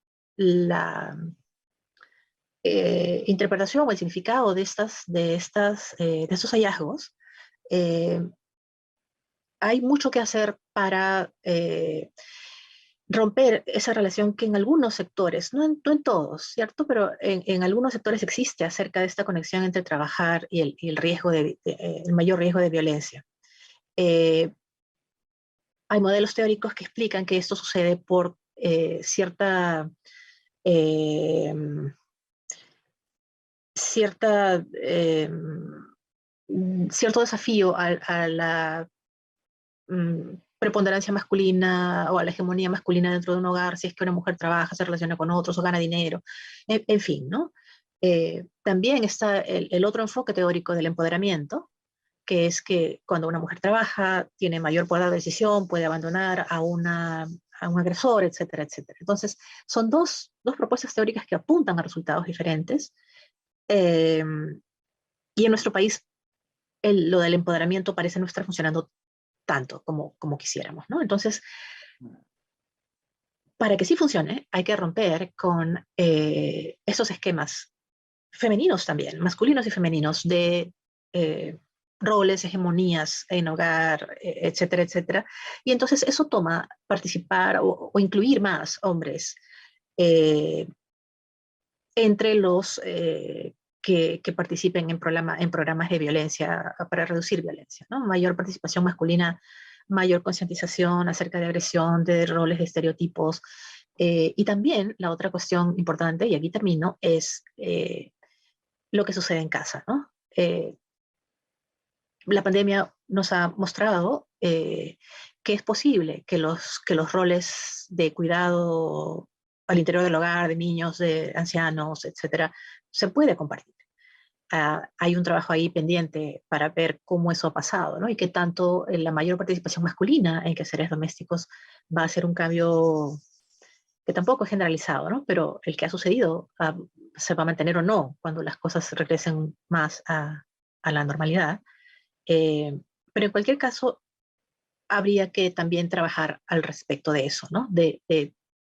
Speaker 5: interpretación o el significado de estos hallazgos, hay mucho que hacer para romper esa relación que en algunos sectores, no en todos, ¿cierto? Pero en algunos sectores existe acerca de esta conexión entre trabajar y el riesgo el mayor riesgo de violencia. Hay modelos teóricos que explican que esto sucede por cierto desafío a la preponderancia masculina o a la hegemonía masculina dentro de un hogar, si es que una mujer trabaja, se relaciona con otros o gana dinero, en fin, ¿no? También está el otro enfoque teórico del empoderamiento, que es que cuando una mujer trabaja, tiene mayor poder de decisión, puede abandonar a un agresor, etcétera, etcétera. Entonces, son dos propuestas teóricas que apuntan a resultados diferentes. Y en nuestro país, lo del empoderamiento parece no estar funcionando tanto como quisiéramos, ¿no? Entonces, para que sí funcione, hay que romper con esos esquemas femeninos también, masculinos y femeninos, de roles, hegemonías en hogar, etcétera, etcétera. Y entonces eso toma participar o incluir más hombres entre los que participen en programas de violencia para reducir violencia, ¿no? Mayor participación masculina, mayor concientización acerca de agresión, de roles, de estereotipos. Y también la otra cuestión importante, y aquí termino, es lo que sucede en casa, ¿no? La pandemia nos ha mostrado que es posible que los roles de cuidado al interior del hogar, de niños, de ancianos, etcétera, se puede compartir. Hay un trabajo ahí pendiente para ver cómo eso ha pasado, ¿no? Y qué tanto la mayor participación masculina en quehaceres domésticos va a ser un cambio que tampoco es generalizado, ¿no? Pero el que ha sucedido se va a mantener o no cuando las cosas regresen más a la normalidad. Pero en cualquier caso, habría que también trabajar al respecto de eso, ¿no? De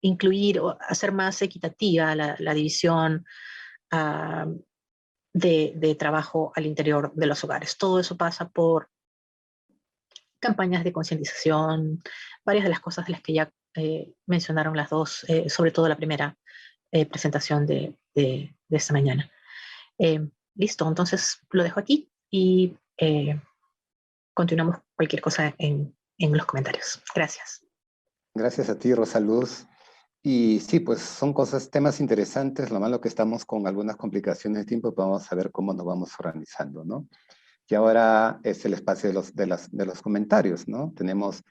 Speaker 5: incluir o hacer más equitativa la división de trabajo al interior de los hogares. Todo eso pasa por campañas de concientización, varias de las cosas de las que ya mencionaron las dos, sobre todo la primera presentación de esta mañana. Listo, entonces lo dejo aquí y continuamos cualquier cosa en los comentarios. Gracias.
Speaker 1: Gracias a ti, Rosa Luz. Y sí, pues son temas interesantes. Lo malo que estamos con algunas complicaciones de tiempo, pero vamos a ver cómo nos vamos organizando, ¿no? Y ahora es el espacio de los comentarios, ¿no? Tenemos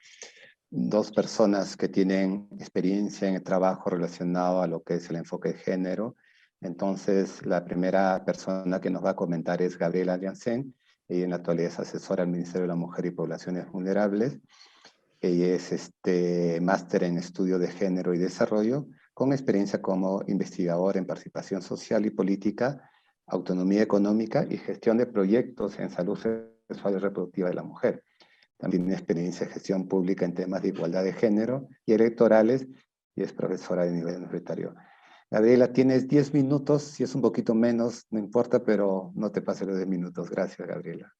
Speaker 1: dos personas que tienen experiencia en el trabajo relacionado a lo que es el enfoque de género. Entonces, la primera persona que nos va a comentar es Gabriela Janssen. Ella en la actualidad es asesora del Ministerio de la Mujer y Poblaciones Vulnerables. Ella es máster en estudio de género y desarrollo, con experiencia como investigadora en participación social y política, autonomía económica y gestión de proyectos en salud sexual y reproductiva de la mujer. También tiene experiencia en gestión pública en temas de igualdad de género y electorales y es profesora de nivel universitario. Gabriela, tienes 10 minutos, si es un poquito menos, no importa, pero no te pases los 10 minutos. Gracias, Gabriela.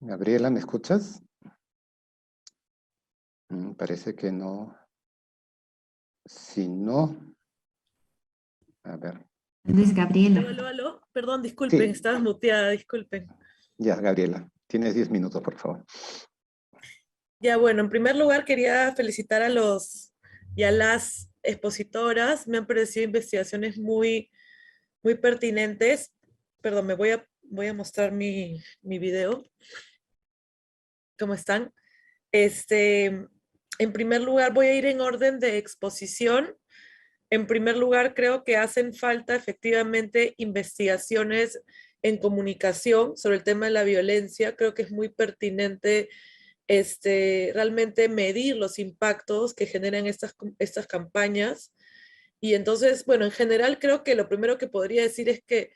Speaker 1: Gabriela, ¿me escuchas? Parece que no. Si no, a ver.
Speaker 4: Luis Gabriela.
Speaker 6: Aló, aló, aló. Perdón, disculpen,
Speaker 1: Sí.
Speaker 6: estaba muteada, disculpen.
Speaker 1: Ya, Gabriela, tienes 10 minutos, por favor.
Speaker 6: Ya, bueno, en primer lugar quería felicitar a los y a las expositoras. Me han parecido investigaciones muy, muy pertinentes. Perdón, voy a mostrar mi video. ¿Cómo están? En primer lugar, voy a ir en orden de exposición. En primer lugar, creo que hacen falta efectivamente investigaciones en comunicación sobre el tema de la violencia. Creo que es muy pertinente realmente medir los impactos que generan estas campañas. Y entonces, bueno, en general creo que lo primero que podría decir es que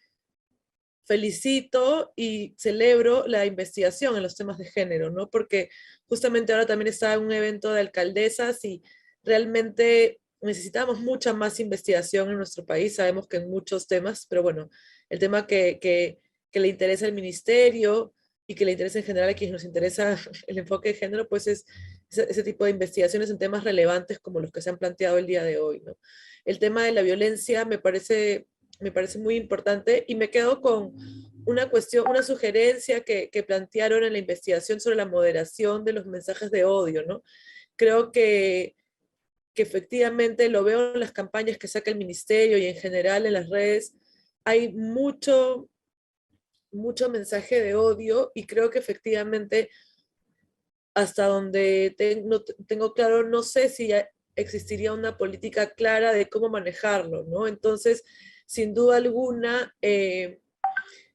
Speaker 6: felicito y celebro la investigación en los temas de género, ¿no? Porque justamente ahora también está un evento de alcaldesas y realmente necesitamos mucha más investigación en nuestro país. Sabemos que en muchos temas, pero bueno, el tema que le interesa al ministerio y que le interesa en general a quienes nos interesa el enfoque de género, pues es ese tipo de investigaciones en temas relevantes como los que se han planteado el día de hoy, ¿no? El tema de la violencia me parece muy importante y me quedo con una cuestión, una sugerencia que plantearon en la investigación sobre la moderación de los mensajes de odio, ¿no? Creo que efectivamente lo veo en las campañas que saca el ministerio y en general en las redes, hay mucho mensaje de odio y creo que efectivamente hasta donde tengo claro, no sé si ya existiría una política clara de cómo manejarlo, ¿no? Entonces, sin duda alguna,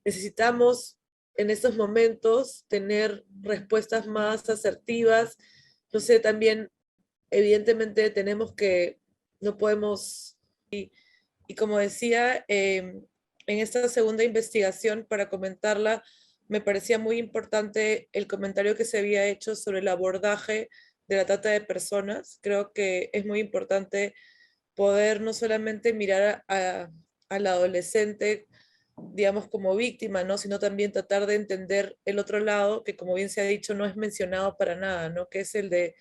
Speaker 6: necesitamos en estos momentos tener respuestas más asertivas. No sé, también, evidentemente, no podemos, y como decía, en esta segunda investigación, para comentarla, me parecía muy importante el comentario que se había hecho sobre el abordaje de la trata de personas. Creo que es muy importante poder no solamente mirar al adolescente, digamos, como víctima, ¿no? Sino también tratar de entender el otro lado, que como bien se ha dicho, no es mencionado para nada, ¿no? Que es el de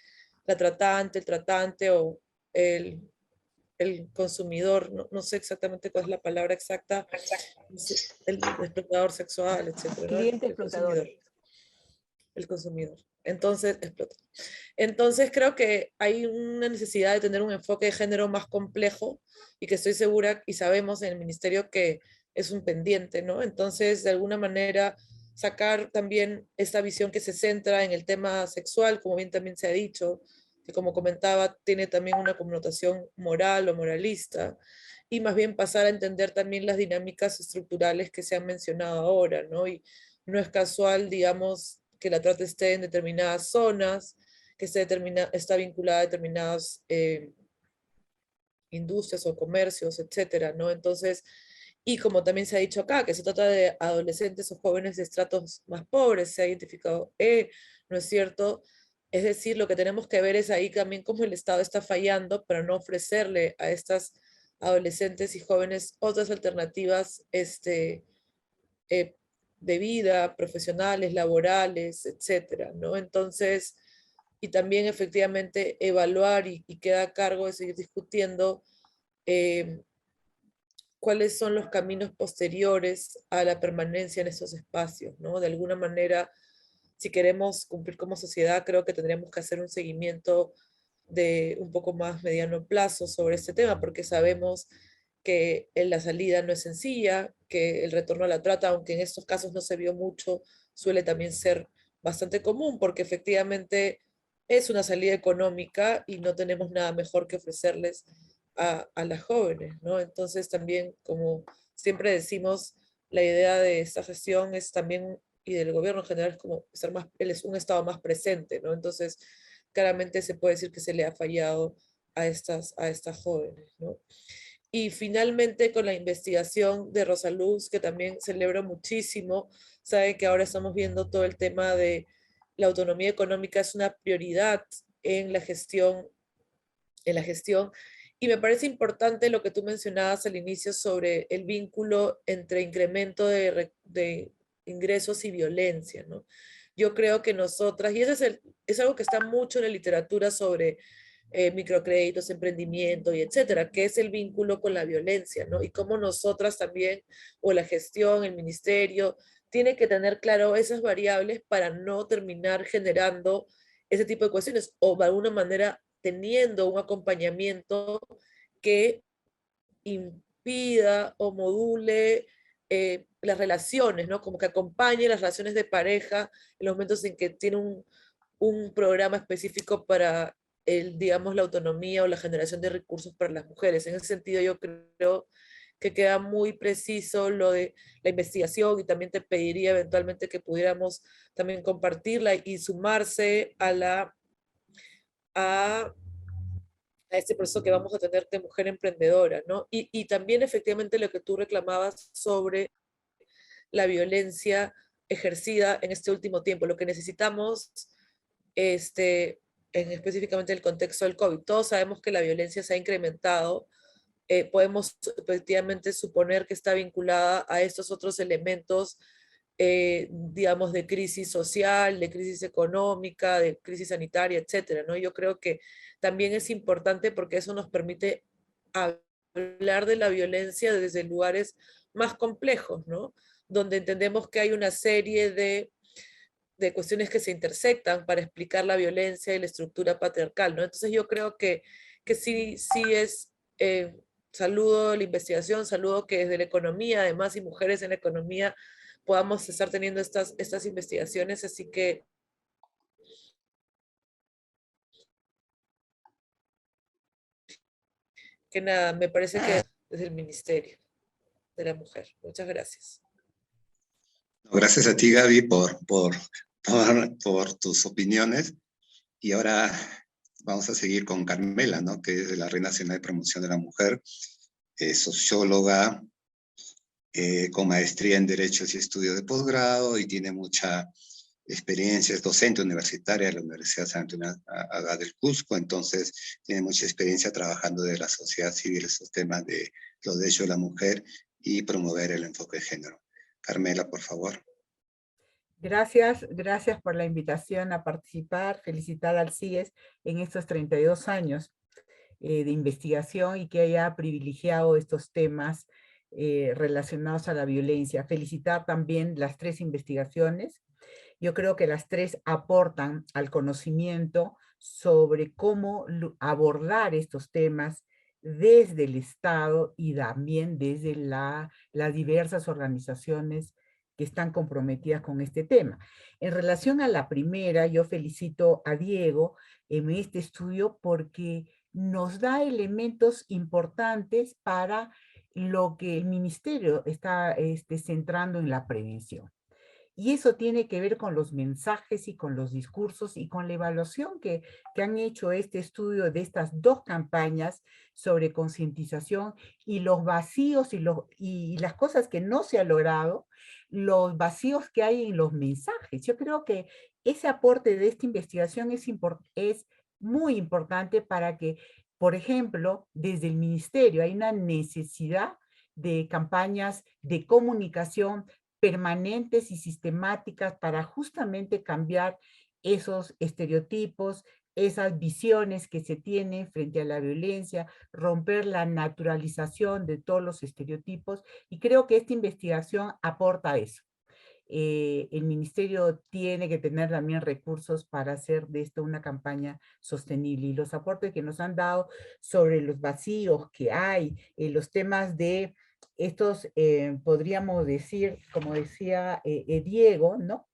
Speaker 6: la tratante, el tratante o el, el consumidor, no sé exactamente cuál es la palabra exacta, el explotador sexual, etcétera, ¿no?
Speaker 3: Cliente explotador.
Speaker 6: El consumidor. Entonces, explota. Entonces creo que hay una necesidad de tener un enfoque de género más complejo y que estoy segura y sabemos en el ministerio que es un pendiente, ¿no? Entonces, de alguna manera, sacar también esta visión que se centra en el tema sexual, como bien también se ha dicho, que como comentaba, tiene también una connotación moral o moralista, y más bien pasar a entender también las dinámicas estructurales que se han mencionado ahora, ¿no? Y no es casual, digamos, que la trata esté en determinadas zonas, que está vinculada a determinadas industrias o comercios, etcétera, ¿no? Entonces, y como también se ha dicho acá, que se trata de adolescentes o jóvenes de estratos más pobres, se ha identificado ¿no es cierto? Es decir, lo que tenemos que ver es ahí también cómo el Estado está fallando para no ofrecerle a estas adolescentes y jóvenes otras alternativas eh, de vida, profesionales, laborales, etcétera, ¿no? Entonces, y también efectivamente evaluar y queda a cargo de seguir discutiendo cuáles son los caminos posteriores a la permanencia en esos espacios, ¿no? De alguna manera, si queremos cumplir como sociedad, creo que tendríamos que hacer un seguimiento de un poco más mediano plazo sobre este tema, porque sabemos que la salida no es sencilla, que el retorno a la trata, aunque en estos casos no se vio mucho, suele también ser bastante común, porque efectivamente es una salida económica y no tenemos nada mejor que ofrecerles a las jóvenes, ¿no? Entonces también, como siempre decimos, la idea de esta gestión es también, y del gobierno en general, es como ser más, un Estado más presente, ¿no? Entonces, claramente se puede decir que se le ha fallado a estas jóvenes, ¿no? Y finalmente con la investigación de Rosaluz, que también celebro muchísimo, sabe que ahora estamos viendo todo el tema de la autonomía económica, es una prioridad en la gestión, y me parece importante lo que tú mencionabas al inicio sobre el vínculo entre incremento de ingresos y violencia, ¿no? Yo creo que nosotras, y eso es algo que está mucho en la literatura sobre microcréditos, emprendimiento y etcétera, que es el vínculo con la violencia, ¿no? Y cómo nosotras también, o la gestión, el ministerio, tiene que tener claro esas variables para no terminar generando ese tipo de cuestiones, o de alguna manera teniendo un acompañamiento que impida o module las relaciones, ¿no? Como que acompañe las relaciones de pareja en los momentos en que tiene un programa específico para digamos, la autonomía o la generación de recursos para las mujeres. En ese sentido, yo creo que queda muy preciso lo de la investigación, y también te pediría eventualmente que pudiéramos también compartirla y sumarse a este proceso que vamos a tener de mujer emprendedora, ¿no? Y también efectivamente lo que tú reclamabas sobre la violencia ejercida en este último tiempo. Lo que necesitamos, en específicamente el contexto del COVID, todos sabemos que la violencia se ha incrementado. Podemos efectivamente suponer que está vinculada a estos otros elementos, digamos, de crisis social, de crisis económica, de crisis sanitaria, etcétera, ¿no? Yo creo que también es importante porque eso nos permite hablar de la violencia desde lugares más complejos, ¿no? Donde entendemos que hay una serie de cuestiones que se intersectan para explicar la violencia y la estructura patriarcal, ¿no? Entonces yo creo que sí, sí es, saludo la investigación, saludo que desde la economía, además, y mujeres en la economía, podamos estar teniendo estas investigaciones, así que nada, me parece que desde el Ministerio de la Mujer. Muchas gracias.
Speaker 1: Gracias a ti, Gaby, por tus opiniones. Y ahora vamos a seguir con Carmela, ¿no? Que es de la Red Nacional de Promoción de la Mujer, socióloga, con maestría en Derechos y Estudios de Posgrado, y tiene mucha experiencia, es docente universitaria de la Universidad San Antonio Abad del Cusco, entonces tiene mucha experiencia trabajando de la sociedad civil, esos temas de los derechos de la mujer y promover el enfoque de género. Carmela, por favor.
Speaker 7: Gracias por la invitación a participar, felicitar al CIES en estos 32 años de investigación y que haya privilegiado estos temas relacionados a la violencia. Felicitar también las 3 investigaciones. Yo creo que las 3 aportan al conocimiento sobre cómo abordar estos temas desde el Estado y también desde las diversas organizaciones que están comprometidas con este tema. En relación a la primera, yo felicito a Diego en este estudio porque nos da elementos importantes para lo que el ministerio está centrando en la prevención. Y eso tiene que ver con los mensajes y con los discursos y con la evaluación que han hecho este estudio de estas 2 campañas sobre concientización y los vacíos y las cosas que no se ha logrado, los vacíos que hay en los mensajes. Yo creo que ese aporte de esta investigación es muy importante para que, por ejemplo, desde el ministerio hay una necesidad de campañas de comunicación permanentes y sistemáticas para justamente cambiar esos estereotipos, esas visiones que se tienen frente a la violencia, romper la naturalización de todos los estereotipos, y creo que esta investigación aporta eso. El ministerio tiene que tener también recursos para hacer de esto una campaña sostenible, y los aportes que nos han dado sobre los vacíos que hay, los temas de estos, podríamos decir, como decía Diego, ¿no?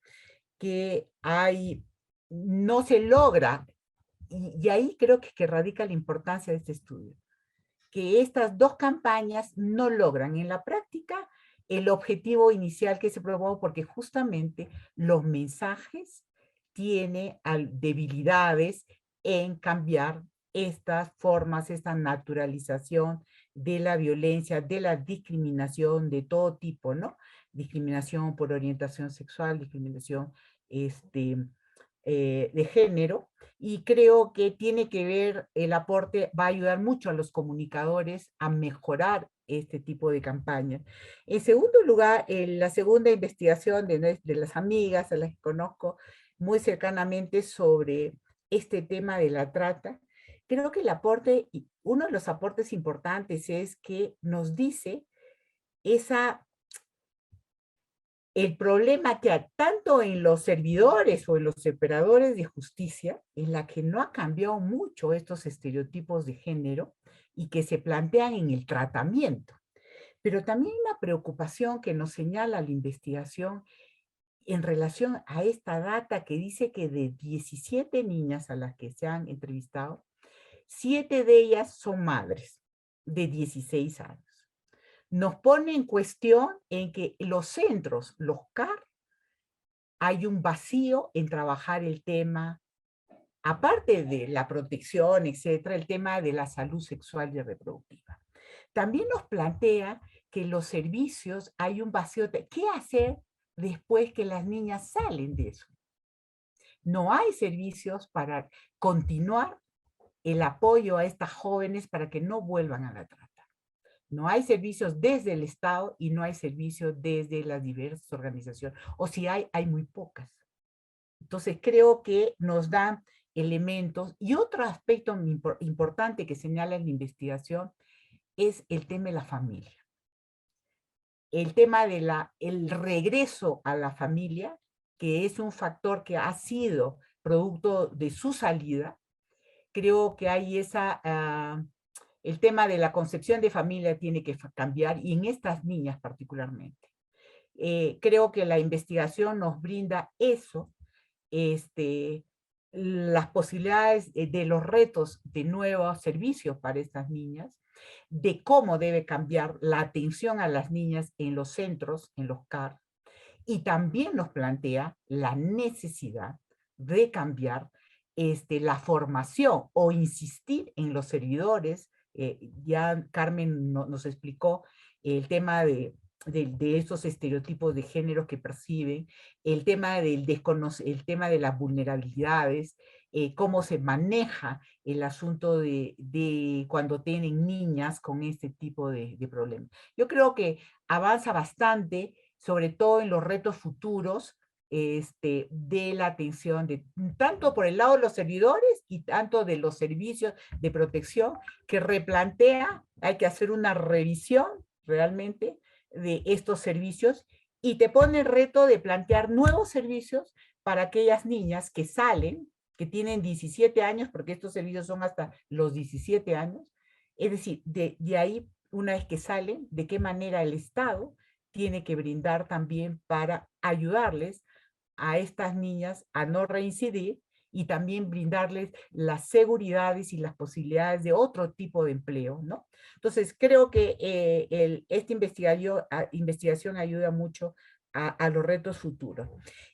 Speaker 7: Que hay, no se logra, y ahí creo que radica la importancia de este estudio, que estas dos campañas no logran en la práctica el objetivo inicial que se probó, porque justamente los mensajes tienen debilidades en cambiar estas formas, esta naturalización de la violencia, de la discriminación de todo tipo, ¿no? Discriminación por orientación sexual, discriminación de género, y creo que tiene que ver, el aporte va a ayudar mucho a los comunicadores a mejorar este tipo de campañas. En segundo lugar, la segunda investigación de las amigas a las que conozco muy cercanamente sobre este tema de la trata, creo que el aporte, uno de los aportes importantes es que nos dice el problema que hay tanto en los servidores o en los operadores de justicia, en la que no ha cambiado mucho estos estereotipos de género y que se plantean en el tratamiento. Pero también hay una preocupación que nos señala la investigación en relación a esta data que dice que de 17 niñas a las que se han entrevistado, 7 de ellas son madres de 16 años. Nos pone en cuestión en que los centros, los CAR, hay un vacío en trabajar el tema, aparte de la protección, etcétera, el tema de la salud sexual y reproductiva. También nos plantea que los servicios hay un vacío de qué hacer después que las niñas salen de eso. No hay servicios para continuar el apoyo a estas jóvenes para que no vuelvan a la trata. No hay servicios desde el Estado y no hay servicios desde las diversas organizaciones. O si hay muy pocas. Entonces creo que nos dan elementos. Y otro aspecto importante que señala en la investigación es el tema de la familia. El tema el regreso a la familia, que es un factor que ha sido producto de su salida. Creo que hay el tema de la concepción de familia tiene que cambiar, y en estas niñas particularmente. Creo que la investigación nos brinda eso, las posibilidades de los retos de nuevos servicios para estas niñas, de cómo debe cambiar la atención a las niñas en los centros, en los CAR, y también nos plantea la necesidad de cambiar la formación o insistir en los servidores. Ya Carmen nos explicó el tema de estos estereotipos de género que perciben, el tema el tema de las vulnerabilidades, cómo se maneja el asunto de cuando tienen niñas con este tipo de problemas. Yo creo que avanza bastante, sobre todo en los retos futuros, de la atención, tanto por el lado de los servidores y tanto de los servicios de protección, que replantea, hay que hacer una revisión realmente de estos servicios, y te pone el reto de plantear nuevos servicios para aquellas niñas que salen, que tienen 17 años, porque estos servicios son hasta los 17 años, es decir, de ahí, una vez que salen, de qué manera el Estado tiene que brindar también para ayudarles a estas niñas a no reincidir, y también brindarles las seguridades y las posibilidades de otro tipo de empleo, ¿no? Entonces, creo que esta investigación ayuda mucho a los retos futuros.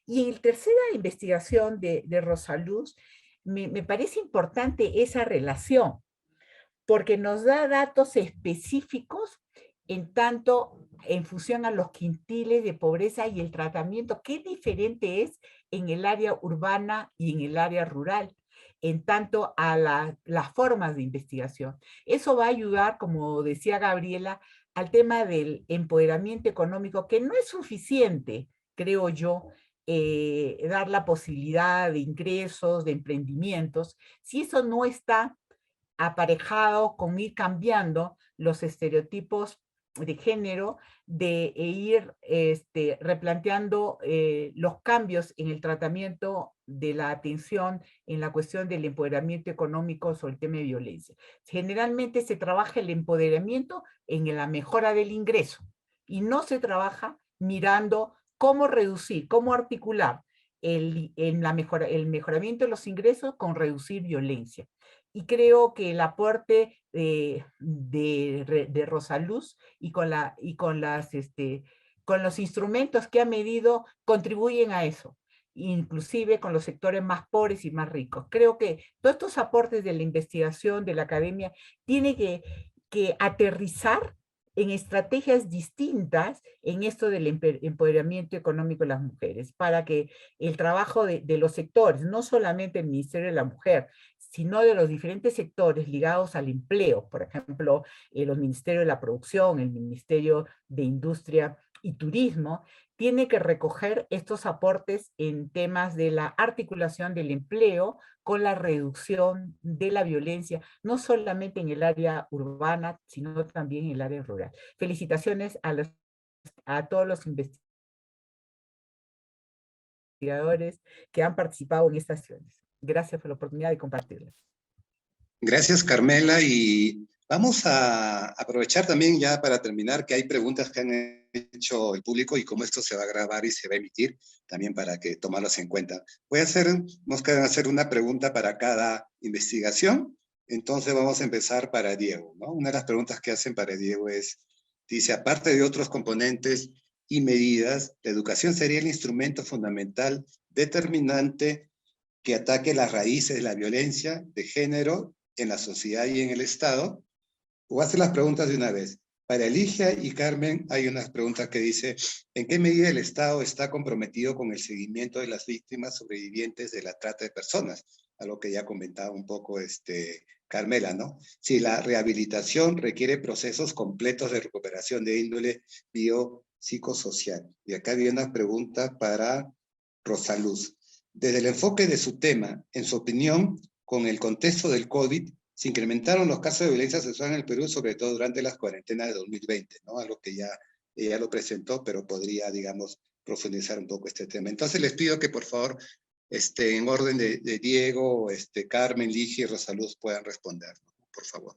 Speaker 7: Y en la tercera investigación de Rosaluz, me parece importante esa relación, porque nos da datos específicos en tanto en función a los quintiles de pobreza y el tratamiento, qué diferente es en el área urbana y en el área rural, en tanto a las formas de investigación. Eso va a ayudar, como decía Gabriela, al tema del empoderamiento económico, que no es suficiente, creo yo, dar la posibilidad de ingresos, de emprendimientos, si eso no está aparejado con ir cambiando los estereotipos de género, de ir replanteando los cambios en el tratamiento de la atención en la cuestión del empoderamiento económico sobre el tema de violencia. Generalmente se trabaja el empoderamiento en la mejora del ingreso y no se trabaja mirando cómo reducir, cómo articular el mejoramiento de los ingresos con reducir violencia. Y creo que el aporte de Rosaluz y con los instrumentos que ha medido contribuyen a eso, inclusive con los sectores más pobres y más ricos. Creo que todos estos aportes de la investigación, de la academia, tienen que aterrizar en estrategias distintas en esto del empoderamiento económico de las mujeres, para que el trabajo de los sectores, no solamente el Ministerio de la Mujer, sino de los diferentes sectores ligados al empleo, por ejemplo, los Ministerios de la Producción, el Ministerio de Industria y Turismo, tiene que recoger estos aportes en temas de la articulación del empleo con la reducción de la violencia, no solamente en el área urbana, sino también en el área rural. Felicitaciones a todos los investigadores que han participado en estas sesiones. Gracias por la oportunidad de compartirlas.
Speaker 1: Gracias, Carmela, y vamos a aprovechar también ya para terminar que hay preguntas que han hecho el público y como esto se va a grabar y se va a emitir, también para que tomarlas en cuenta. Vamos a hacer una pregunta para cada investigación, entonces vamos a empezar para Diego, ¿no? Una de las preguntas que hacen para Diego dice, aparte de otros componentes y medidas, la educación sería el instrumento fundamental determinante que ataque las raíces de la violencia de género en la sociedad y en el Estado. Voy a hacer las preguntas de una vez. Para Eligia y Carmen hay unas preguntas que dice, ¿en qué medida el Estado está comprometido con el seguimiento de las víctimas sobrevivientes de la trata de personas? Algo que ya comentaba un poco Carmela, ¿no? Si la rehabilitación requiere procesos completos de recuperación de índole biopsicosocial. Y acá viene una pregunta para Rosaluz. Desde el enfoque de su tema, en su opinión, con el contexto del COVID, se incrementaron los casos de violencia sexual en el Perú, sobre todo durante las cuarentenas de 2020, ¿no? Algo que ya ella lo presentó, pero podría, digamos, profundizar un poco este tema. Entonces les pido que, por favor, en orden de Diego, Carmen, Ligia y Rosaluz puedan responder, ¿no? Por favor.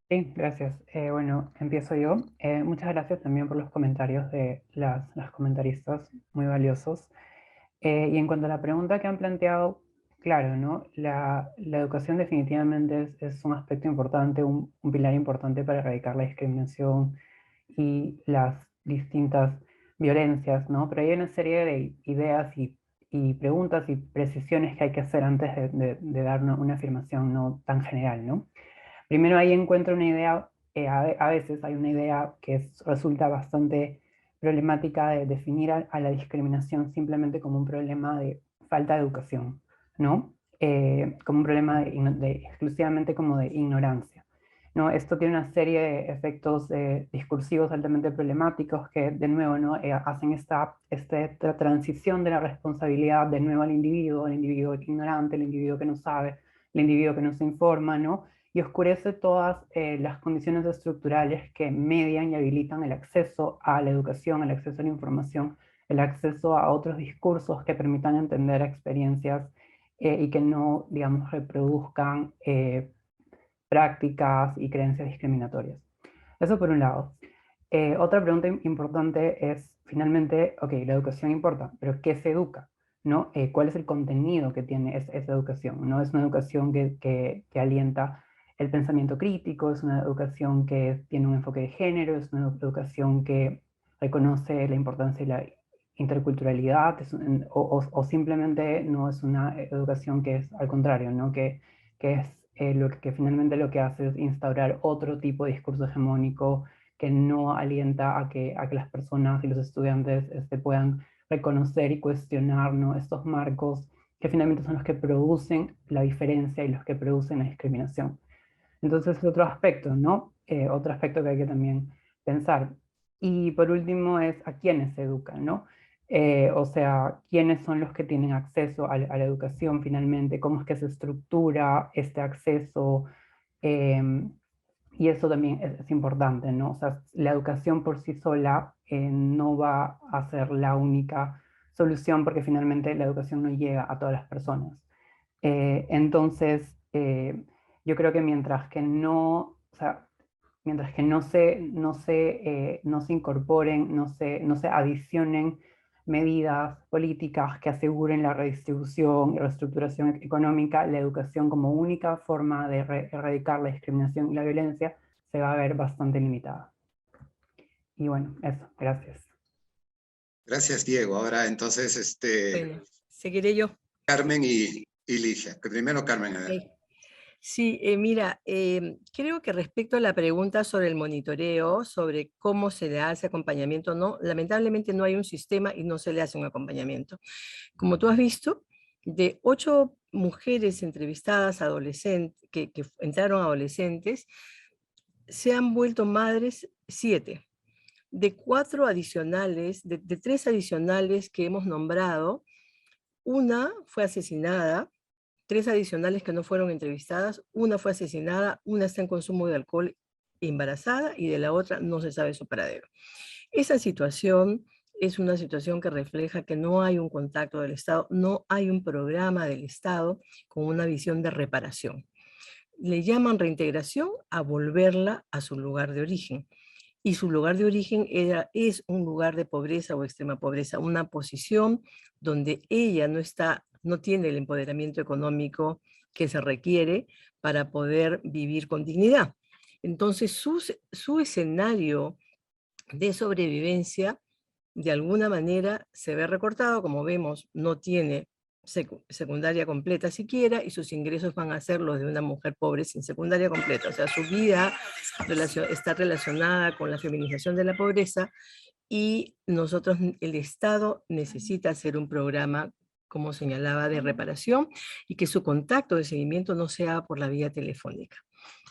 Speaker 2: Sí, gracias. Bueno, empiezo yo. Muchas gracias también por los comentarios de las comentaristas, muy valiosos. Y en cuanto a la pregunta que han planteado, claro, ¿no? La educación definitivamente es un aspecto importante, un pilar importante para erradicar la discriminación y las distintas violencias, ¿no? Pero hay una serie de ideas y preguntas y precisiones que hay que hacer antes de dar una afirmación no tan general, ¿no? Primero ahí encuentro una idea, a veces hay una idea que resulta bastante problemática de definir a la discriminación simplemente como un problema de falta de educación, ¿no? Como un problema exclusivamente como de ignorancia, ¿no? Esto tiene una serie de efectos discursivos altamente problemáticos que, de nuevo, ¿no? Hacen esta transición de la responsabilidad de nuevo al individuo ignorante, el individuo que no sabe, el individuo que no se informa, ¿no? Y oscurece todas las condiciones estructurales que median y habilitan el acceso a la educación, el acceso a la información, el acceso a otros discursos que permitan entender experiencias y que no, digamos, reproduzcan prácticas y creencias discriminatorias. Eso por un lado. Otra pregunta importante es, finalmente, ok, la educación importa, pero ¿qué se educa? ¿No? ¿Cuál es el contenido que tiene esa educación? ¿No? Es una educación que alienta el pensamiento crítico, es una educación que tiene un enfoque de género, es una educación que reconoce la importancia de la interculturalidad, o simplemente no es una educación que es al contrario, ¿no? Que es que finalmente lo que hace es instaurar otro tipo de discurso hegemónico que no alienta a que las personas y los estudiantes puedan reconocer y cuestionar, ¿no? Estos marcos que finalmente son los que producen la diferencia y los que producen la discriminación. Entonces, otro aspecto, ¿no? Otro aspecto que hay que también pensar. Y por último es a quiénes se educan, ¿no? O sea, quiénes son los que tienen acceso a la educación finalmente, cómo es que se estructura este acceso, y eso también es importante, ¿no? O sea, la educación por sí sola no va a ser la única solución porque finalmente la educación no llega a todas las personas. Entonces, yo creo que mientras que no, o sea, mientras que no se incorporen, no se adicionen medidas políticas que aseguren la redistribución y reestructuración económica, la educación como única forma de erradicar la discriminación y la violencia se va a ver bastante limitada. Y bueno, eso, gracias.
Speaker 8: Gracias, Diego. Ahora entonces,
Speaker 3: Bueno, seguiré yo.
Speaker 8: Carmen y Ligia. Primero Carmen, a ver.
Speaker 3: Okay. Sí, mira, creo que respecto a la pregunta sobre el monitoreo, sobre cómo se le hace acompañamiento, no, lamentablemente no hay un sistema y no se le hace un acompañamiento. Como tú has visto, de 8 mujeres entrevistadas adolescentes, que entraron adolescentes, se han vuelto madres 7. De 4 adicionales, de 3 adicionales que hemos nombrado, una fue asesinada, 3 adicionales que no fueron entrevistadas, una fue asesinada, una está en consumo de alcohol embarazada y de la otra no se sabe su paradero. Esa situación es una situación que refleja que no hay un contacto del Estado, no hay un programa del Estado con una visión de reparación. Le llaman reintegración a volverla a su lugar de origen. Y su lugar de origen es un lugar de pobreza o extrema pobreza, una posición donde ella no tiene el empoderamiento económico que se requiere para poder vivir con dignidad. Entonces, su escenario de sobrevivencia, de alguna manera, se ve recortado. Como vemos, no tiene secundaria completa siquiera, y sus ingresos van a ser los de una mujer pobre sin secundaria completa. O sea, su vida está relacionada con la feminización de la pobreza, y nosotros, el Estado necesita hacer un programa, como señalaba, de reparación, y que su contacto de seguimiento no sea por la vía telefónica,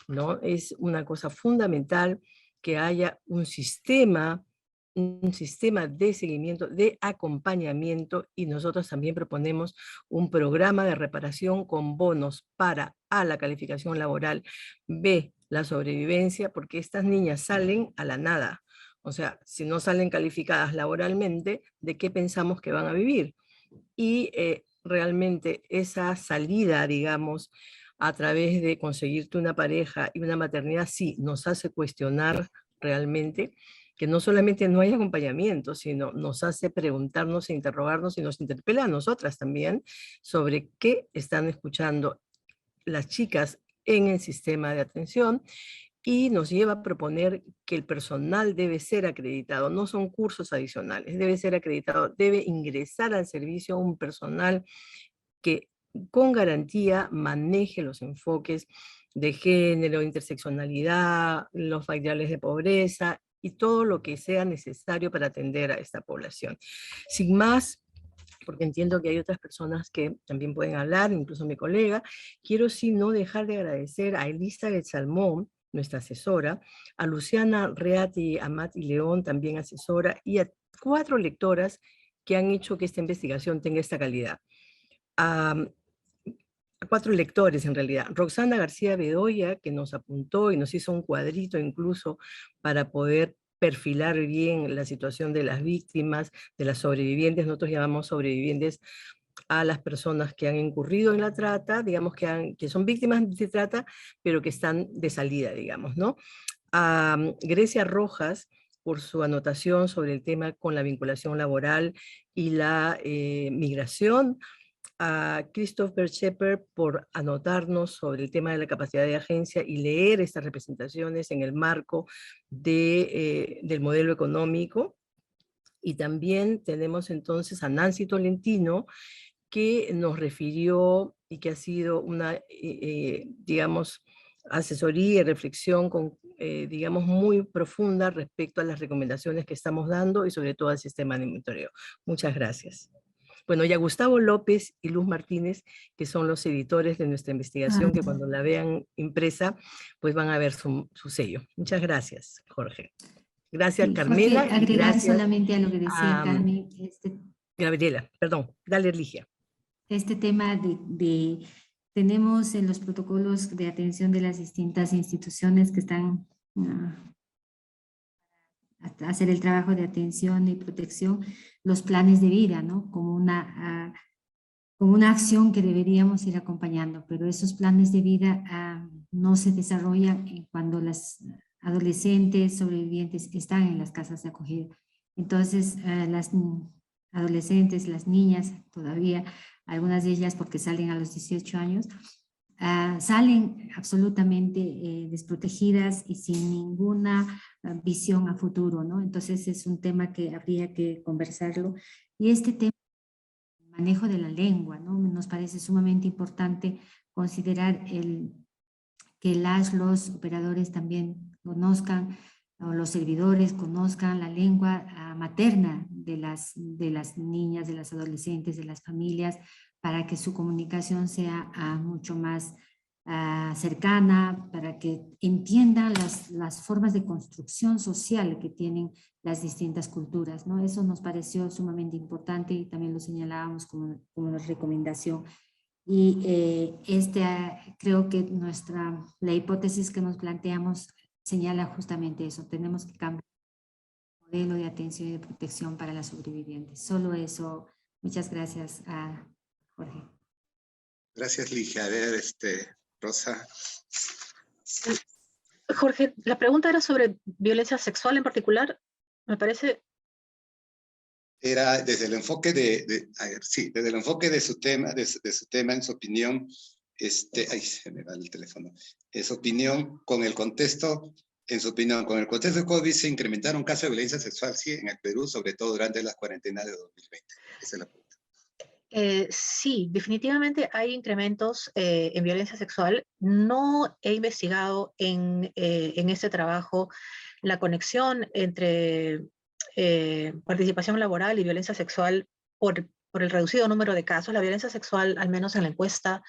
Speaker 3: ¿no? Es una cosa fundamental que haya un sistema de seguimiento, de acompañamiento, y nosotros también proponemos un programa de reparación con bonos para A, la calificación laboral, B, la sobrevivencia, porque estas niñas salen a la nada. O sea, si no salen calificadas laboralmente, ¿de qué pensamos que van a vivir? Y realmente esa salida, digamos, a través de conseguirte una pareja y una maternidad, sí, nos hace cuestionar realmente que no solamente no hay acompañamiento, sino nos hace preguntarnos e interrogarnos, y nos interpela a nosotras también sobre qué están escuchando las chicas en el sistema de atención, y nos lleva a proponer que el personal debe ser acreditado, no son cursos adicionales, debe ser acreditado, debe ingresar al servicio un personal que con garantía maneje los enfoques de género, interseccionalidad, los variables de pobreza y todo lo que sea necesario para atender a esta población. Sin más, porque entiendo que hay otras personas que también pueden hablar, incluso mi colega, quiero sí no dejar de agradecer a Elizabeth Salmón, nuestra asesora, a Luciana Reati Amat y León, también asesora, y a 4 lectoras que han hecho que esta investigación tenga esta calidad. A 4 lectores en realidad. Roxana García Bedoya, que nos apuntó y nos hizo un cuadrito incluso para poder perfilar bien la situación de las víctimas, de las sobrevivientes. Nosotros llamamos sobrevivientes a las personas que han incurrido en la trata, digamos que son víctimas de trata, pero que están de salida, digamos, ¿no? A Grecia Rojas, por su anotación sobre el tema con la vinculación laboral y la migración, a Christopher Shepard por anotarnos sobre el tema de la capacidad de agencia y leer estas representaciones en el marco del modelo económico. Y también tenemos entonces a Nancy Tolentino, que nos refirió y que ha sido una, digamos, asesoría y reflexión digamos, muy profunda respecto a las recomendaciones que estamos dando y sobre todo al sistema de monitoreo. Muchas gracias. Bueno, y a Gustavo López y Luz Martínez, que son los editores de nuestra investigación, que cuando la vean impresa, pues van a ver su sello. Muchas gracias, Jorge.
Speaker 9: Gracias,
Speaker 4: Sí,
Speaker 9: Carmela.
Speaker 4: Jorge,
Speaker 9: Y
Speaker 4: agregar
Speaker 9: gracias
Speaker 4: solamente a lo que decía
Speaker 9: a
Speaker 4: Carmen,
Speaker 9: Gabriela. Perdón, dale, Ligia.
Speaker 4: este tema tenemos en los protocolos de atención de las distintas instituciones que están a hacer el trabajo de atención y protección, los planes de vida, ¿no? Como una acción que deberíamos ir acompañando, pero esos planes de vida no se desarrollan cuando las adolescentes sobrevivientes están en las casas de acogida. Entonces, las adolescentes, las niñas, todavía, algunas de ellas porque salen a los 18 años, salen absolutamente desprotegidas y sin ninguna visión a futuro, ¿no? Entonces es un tema que habría que conversarlo. Y este tema, el manejo de la lengua, ¿no? Nos parece sumamente importante considerar que los operadores también conozcan, o los servidores conozcan la lengua materna de las niñas, de las adolescentes, de las familias, para que su comunicación sea mucho más cercana, para que entiendan las formas de construcción social que tienen las distintas culturas, ¿no? Eso nos pareció sumamente importante y también lo señalábamos como una recomendación. Y creo que la hipótesis que nos planteamos señala justamente eso. Tenemos que cambiar el modelo de atención y de protección para las sobrevivientes. Solo eso. Muchas gracias a Jorge.
Speaker 8: Gracias, Ligia. A ver, Rosa.
Speaker 5: Jorge, la pregunta era sobre violencia sexual en particular, me parece.
Speaker 8: Era desde el enfoque desde el enfoque de su tema, en su opinión, ay, se me va el teléfono, su opinión con el contexto, en su opinión, con el contexto de COVID se incrementaron casos de violencia sexual, sí, en el Perú, sobre todo durante las cuarentenas de 2020. Esa es la pregunta.
Speaker 5: Sí, definitivamente hay incrementos en violencia sexual. No he investigado en este trabajo la conexión entre participación laboral y violencia sexual por el reducido número de casos. La violencia sexual, al menos en la encuesta,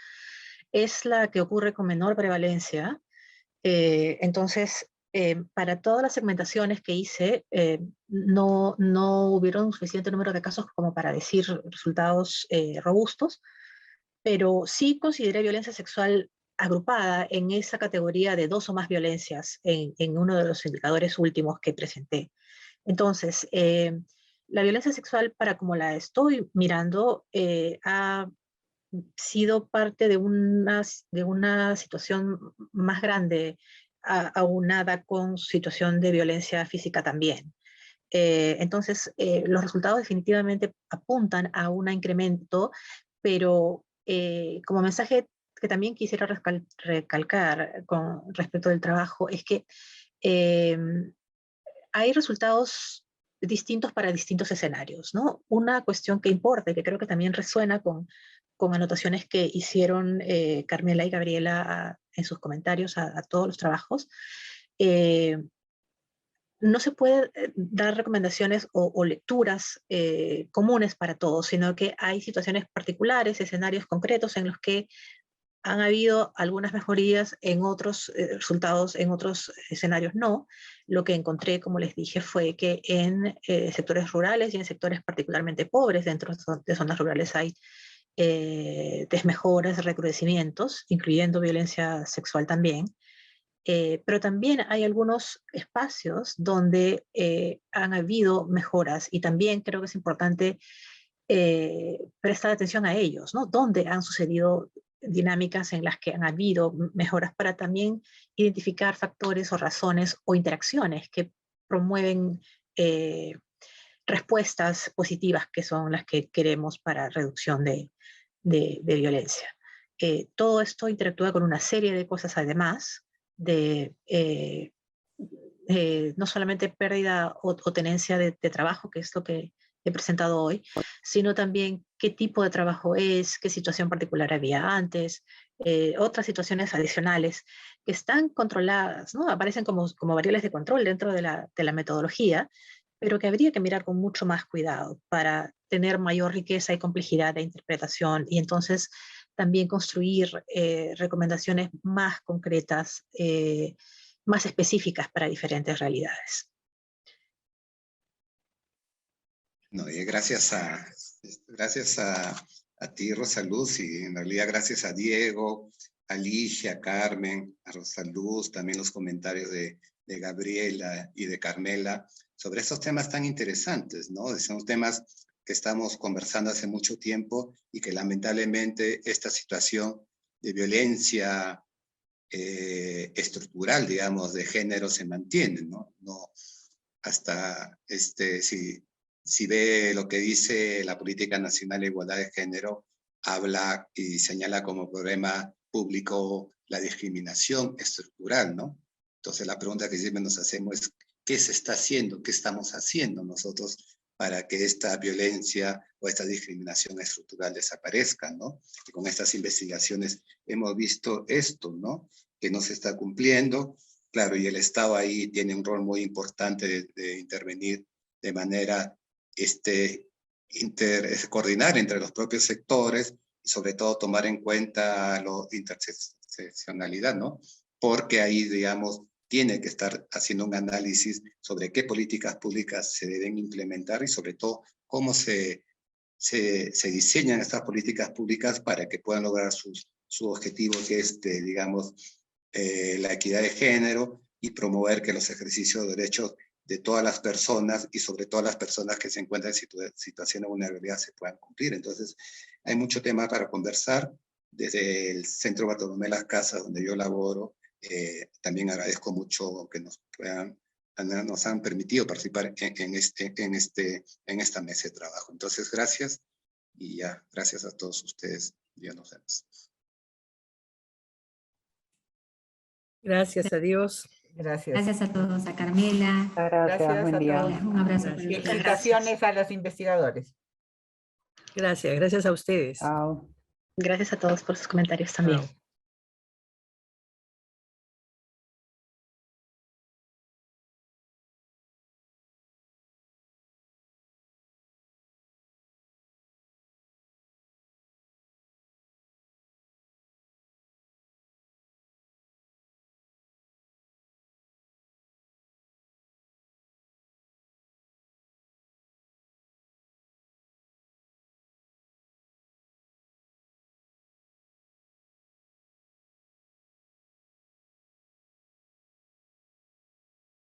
Speaker 5: es la que ocurre con menor prevalencia. Entonces, para todas las segmentaciones que hice, no hubieron un suficiente número de casos como para decir resultados robustos, pero sí consideré violencia sexual agrupada en esa categoría de 2 o más violencias en uno de los indicadores últimos que presenté. Entonces, la violencia sexual, para como la estoy mirando, ha sido parte de una situación más grande, aunada con situación de violencia física también. Entonces, los resultados definitivamente apuntan a un incremento, pero como mensaje que también quisiera recalcar con respecto del trabajo es que hay resultados distintos para distintos escenarios, ¿no? Una cuestión que importa y que creo que también resuena con anotaciones que hicieron Carmela y Gabriela en sus comentarios a todos los trabajos. No se puede dar recomendaciones o lecturas comunes para todos, sino que hay situaciones particulares, escenarios concretos en los que han habido algunas mejorías, en otros resultados, en otros escenarios no. Lo que encontré, como les dije, fue que en sectores rurales y en sectores particularmente pobres, dentro de zonas rurales hay desmejoras, recrudecimientos, incluyendo violencia sexual también. Pero también hay algunos espacios donde han habido mejoras y también creo que es importante prestar atención a ellos, ¿no? Donde han sucedido dinámicas en las que han habido mejoras para también identificar factores o razones o interacciones que promueven respuestas positivas que son las que queremos para reducción de violencia. Todo esto interactúa con una serie de cosas además de no solamente pérdida o tenencia de trabajo, que es lo que he presentado hoy, sino también qué tipo de trabajo es, qué situación particular había antes, otras situaciones adicionales que están controladas, ¿no? Aparecen como variables de control dentro de la metodología, pero que habría que mirar con mucho más cuidado para tener mayor riqueza y complejidad de interpretación y entonces también construir recomendaciones más concretas, más específicas para diferentes realidades.
Speaker 8: No, y gracias a ti, Rosaluz, y en realidad gracias a Diego, a Ligia, a Carmen, a Rosaluz, también los comentarios de Gabriela y de Carmela sobre estos temas tan interesantes, ¿no? Son temas que estamos conversando hace mucho tiempo y que lamentablemente esta situación de violencia estructural, digamos, de género se mantiene, ¿no? No hasta, si ve lo que dice la Política Nacional de Igualdad de Género, habla y señala como problema público la discriminación estructural, ¿no? Entonces la pregunta que siempre nos hacemos es, ¿qué se está haciendo? ¿Qué estamos haciendo nosotros para que esta violencia o esta discriminación estructural desaparezca, ¿no? Y con estas investigaciones hemos visto esto, ¿no? Que no se está cumpliendo. Claro, y el Estado ahí tiene un rol muy importante de intervenir de manera coordinar entre los propios sectores y sobre todo tomar en cuenta la interseccionalidad, ¿no? Porque ahí, digamos, tiene que estar haciendo un análisis sobre qué políticas públicas se deben implementar y sobre todo cómo se diseñan estas políticas públicas para que puedan lograr su objetivo, que es, digamos, la equidad de género y promover que los ejercicios de derechos de todas las personas y sobre todo las personas que se encuentran en situación de vulnerabilidad se puedan cumplir. Entonces, hay mucho tema para conversar. Desde el Centro Bartolomé Las Casas, donde yo laboro, también agradezco mucho que nos han permitido participar en esta mesa de trabajo. Entonces, gracias y ya, gracias a todos ustedes. Ya nos vemos.
Speaker 9: Gracias, adiós.
Speaker 7: Gracias.
Speaker 4: Gracias a todos, a Carmela.
Speaker 2: Gracias, buen
Speaker 7: a
Speaker 2: día.
Speaker 7: todos.
Speaker 4: Un abrazo.
Speaker 9: Gracias.
Speaker 7: Y felicitaciones a los investigadores.
Speaker 9: Gracias a ustedes.
Speaker 2: Chao.
Speaker 5: Gracias a todos por sus comentarios también.
Speaker 9: Chao.